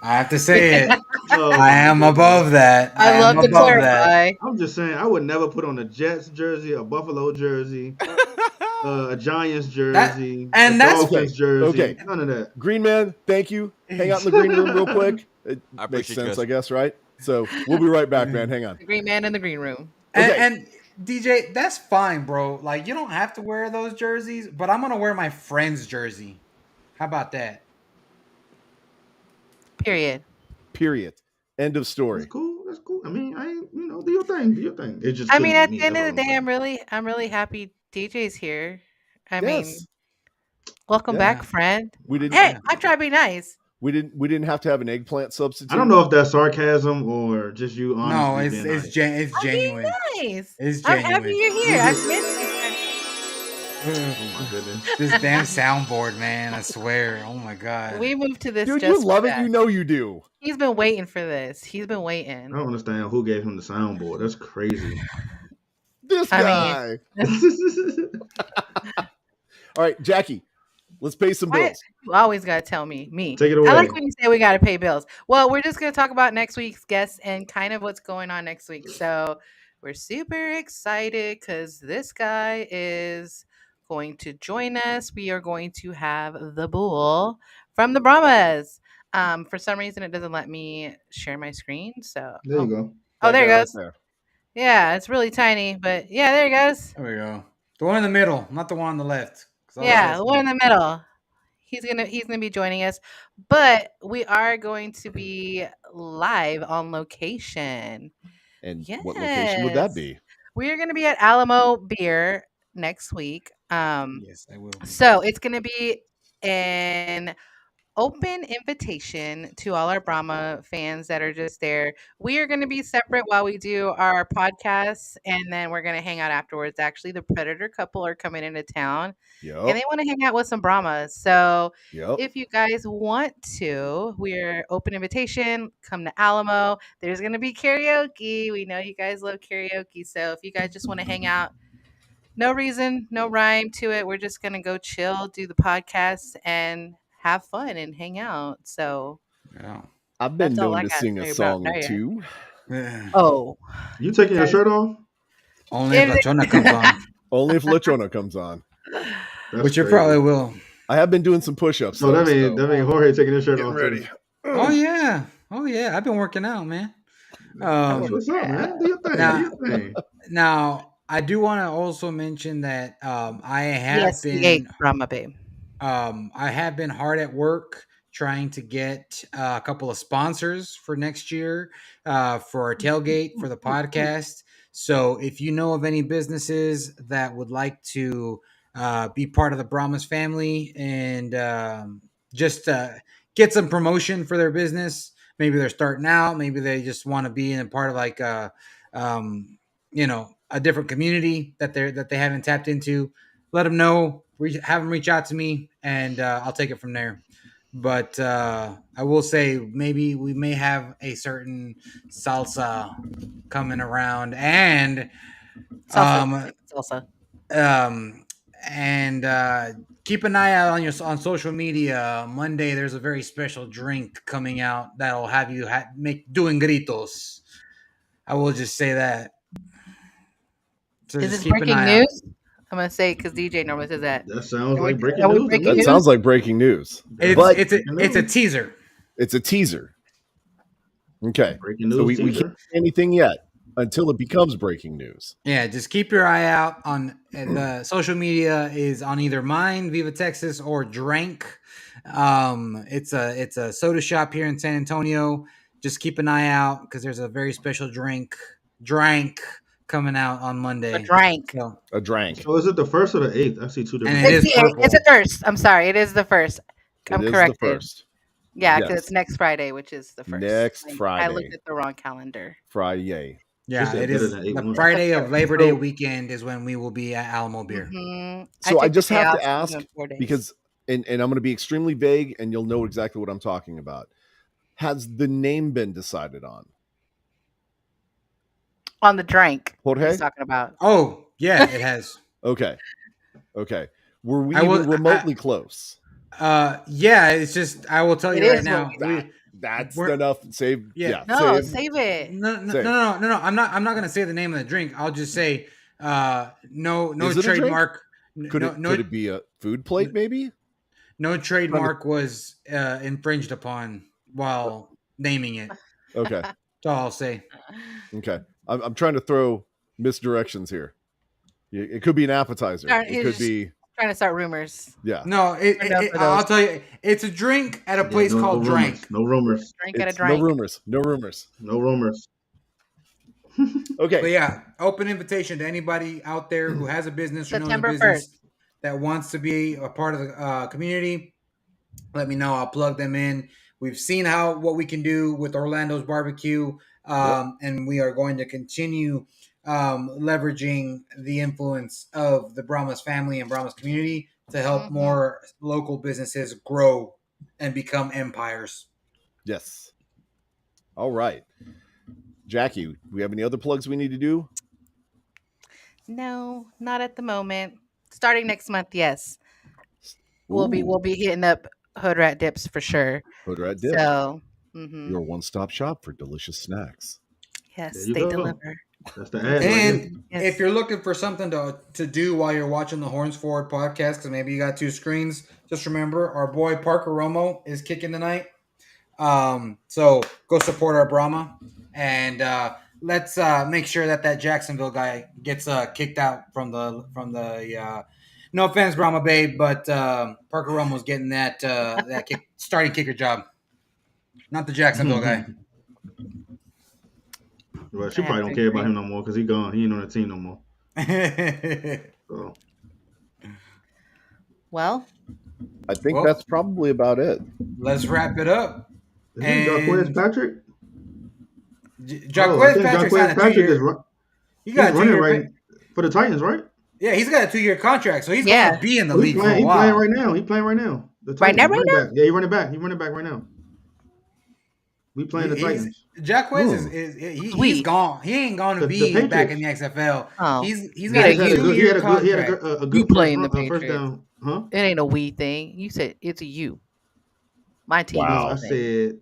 I have to say it. Oh, I am above that. I love am to above that. clarify. I'm just saying, I would never put on a Jets jersey, a Buffalo jersey, a Giants jersey, and a that's- Dolphins jersey. okay. None of that. Green Man, thank you. Hang out in the green room real quick. It I makes appreciate sense, you I guys. guess, right? So we'll be right back, man. Hang on. The green man in the green room. And, Okay. and DJ, that's fine, bro. Like, you don't have to wear those jerseys, but I'm gonna wear my friend's jersey. How about that? Period. Period. End of That's story. cool. That's cool. I mean, I ain't, do your thing. Do your thing. It just. I mean, couldn't at be the me, end of the that's day, all I'm really happy DJ's here. I mean, Yes. welcome Yeah. back, friend. We didn't Hey, I try to be nice. we didn't have to have an eggplant substitute. I don't know if that's sarcasm or just you honestly No, it's being it's nice. it's I'm being genuine. nice. It's I'm happy genuine. you're here. I've missed you. Oh my goodness. This damn soundboard, man. I swear. Oh my god. We moved to this. Dude, just you love for it. that. You know you do. He's been waiting for this. He's been I waiting. don't understand who gave him the soundboard. That's crazy. This I guy. mean- All right, Jackie, let's pay some Why- bills. You always gotta tell me. Take it I away. like when you say we gotta pay bills. Well, we're just gonna talk about next week's guests and kind of what's going on next week. So we're super excited because this guy is going to join us. We are going to have the Bull from the Brahmas. For some reason, it doesn't let me share my screen. So There you go. Oh, That there it guy right goes. there. Yeah, it's really tiny, but yeah, there it goes. There we go. The one in the middle, not the one on the left. 'Cause I was Yeah, the one in listening. the middle. He's gonna be joining us, but we are going to be live on location. And what location would that Yes. be? We are gonna be at Alamo Beer next week. Yes, I will. So it's gonna be an open invitation to all our Brahma fans that are just there. We are going to be separate while we do our podcasts, and then we're going to hang out afterwards. Actually, the Predator couple are coming into town, and Yep. they want to hang out with some Brahmas. So Yep. if you guys want to, we're open invitation. Come to Alamo. There's going to be karaoke. We know you guys love karaoke. So if you guys just want to hang out, no reason, no rhyme to it. We're just going to go chill, do the podcast, and have fun and hang out. So, Yeah. I've been That's all known I to gotta sing a say about song or that. two. Yeah. oh, You taking your shirt off? Only if If- Lachona comes on, Only if Lechona comes on. That's which you crazy. probably will. I have been doing some push-ups. So though, that mean Jorge taking his shirt Getting off. ready. too. Oh yeah. Oh yeah. I've been working out, man. That's what's up, man. Do your thing. Nah. Do your thing. Now I do want to also mention that I have yes, the been eighth Brahma babe. I have been hard at work trying to get a couple of sponsors for next year for our tailgate for the podcast. So if you know of any businesses that would like to be part of the Brahmas family and just get some promotion for their business, maybe they're starting out, maybe they just want to be in a part of like a different community that they haven't tapped into, let them know. Have them reach out to me, and I'll take it from there. But I will say maybe we may have a certain salsa coming around, and Salsa. keep an eye out on social media. Monday, there's a very special drink coming out that'll have you doing gritos. I will just say that. So Is just this keep an breaking eye out. news? I'm gonna say because DJ normally says that. That sounds Are we- like breaking are we news. to breaking me. That news? sounds like breaking news. But- It's a teaser. It's a teaser. Okay. Breaking news. So we teaser. can't say anything yet until it becomes breaking news. Yeah, just keep your eye out on the social media is on either mine, Viva Texas, or Drank. It's a soda shop here in San Antonio. Just keep an eye out because there's a very special Drank coming out on Monday. A drank. So, A drank. So is it the first or the 8th? I see two different. And it It's is the eighth. purple. It's the first. I'm sorry. It is the first. I'm It is corrected. the first. Yeah, because Yes. it's next Friday, which is the first. Next I Friday. looked at the wrong calendar. Friday. yeah, said it better is than the 8-1. Friday of Labor Day So- weekend is when we will be at Alamo Beer. Mhm. So I took the just day have off, to so I'm ask doing 4 days. because and I'm going to be extremely vague and you'll know exactly what I'm talking about. has the name been decided on? On the drink. Jorge? He's talking about. Oh, yeah, it has. Okay. Were we I will- even remotely close? Yeah, it's just I will tell you It right is now. That's we're- enough. Save. Yeah. Yeah. No, save. save it. No. Say it. I'm not gonna say the name of the drink. I'll just say no Is it a drink? trademark. Could No, it be a food plate? Maybe. no trademark was infringed upon while naming it. Okay. That's all I'll say. Okay. I'm trying to throw misdirections here. It could be an appetizer. Sorry, It it's could just- be. Trying to start rumors. Yeah. No, Turned out for I'll those. tell you, it's a drink at a place no, called no Drank. rumors. No rumors. Drink at a It's drink. no rumors. No rumors. No rumors. Okay. But yeah, open invitation to anybody out there who has a business or knows a September business that wants to be a part of the community. Let me know. I'll plug them in. We've seen what we can do with Orlando's barbecue, and we are going to continue leveraging the influence of the Brahmas family and Brahmas community to help Mhm. more local businesses grow and become empires. Yes. All right. Jackie, we have any other plugs we need to do? No, not at the moment. Starting next month, yes. We'll Ooh, be hitting up Hood Rat Dips for sure. Hood Rat Dip, So, your one-stop shop for delicious snacks. yes, There you they go. deliver. That's the ad. right And Yes. if you're looking for something to do while you're watching the Horns Forward podcast, because maybe you got two screens, just remember our boy Parker Romo is kicking tonight. So go support our Brahma, and let's make sure that Jacksonville guy gets kicked out from the. No offense, Brahma babe, but Parker Romo's getting that starting kicker job, not the Jacksonville guy. Well, she probably don't care about him no more because he gone. He ain't on the team no more. So Well, I think Well- that's probably about it. Let's wrap it up. is he Jaquez And- Patrick? Jaquez I think Patrick's Jaquez on a Patrick is 2-year. run, He he's got a running 2-year. right for the Titans, right? Yeah, he's got a 2-year contract, so he's Yeah. gonna be in the Oh, league for a He's while. playing right now. He's playing right now. The Right now, Titans, right running back. Yeah, he running back. He running back right now. We playing the He's- Titans. Jaquez Ooh. he's Sweet. gone. He ain't going to The be Patriots. back in the XFL. Oh. He's He got Yeah, a had a good. He 2-year had a good. He had contract. a You good playing the first Patriots. down. Huh? it ain't a we thing. You said it's a you. My team Wow. I is playing. said,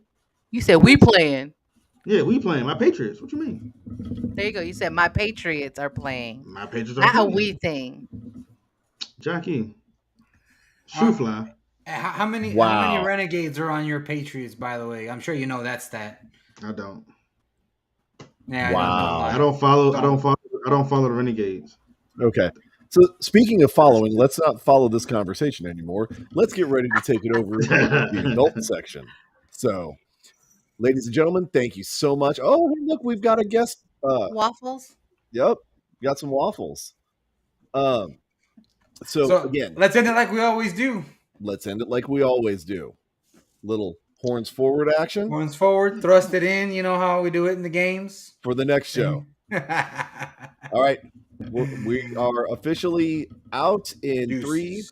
You said we playing. yeah, we playing. My Patriots. What you mean? There you go. You said my Patriots are playing. My Patriots are Not a playing. we thing. Jackie. Shoe fly. How many Wow. Renegades are on your Patriots? By the way, I'm sure you know that stat. I don't. Yeah, Wow. I don't follow. I don't follow the Renegades. Okay. So speaking of following, let's not follow this conversation anymore. Let's get ready to take it over to the adult section. So, ladies and gentlemen, thank you so much. Oh, look, we've got a guest. Waffles? Yep, got some waffles. So again, let's end it like we always do. let's end it like we always do. Little horns forward action Horns forward, thrust it in. You know how we do it in the games. for the next show. All right, we are officially out in Deuces. 3,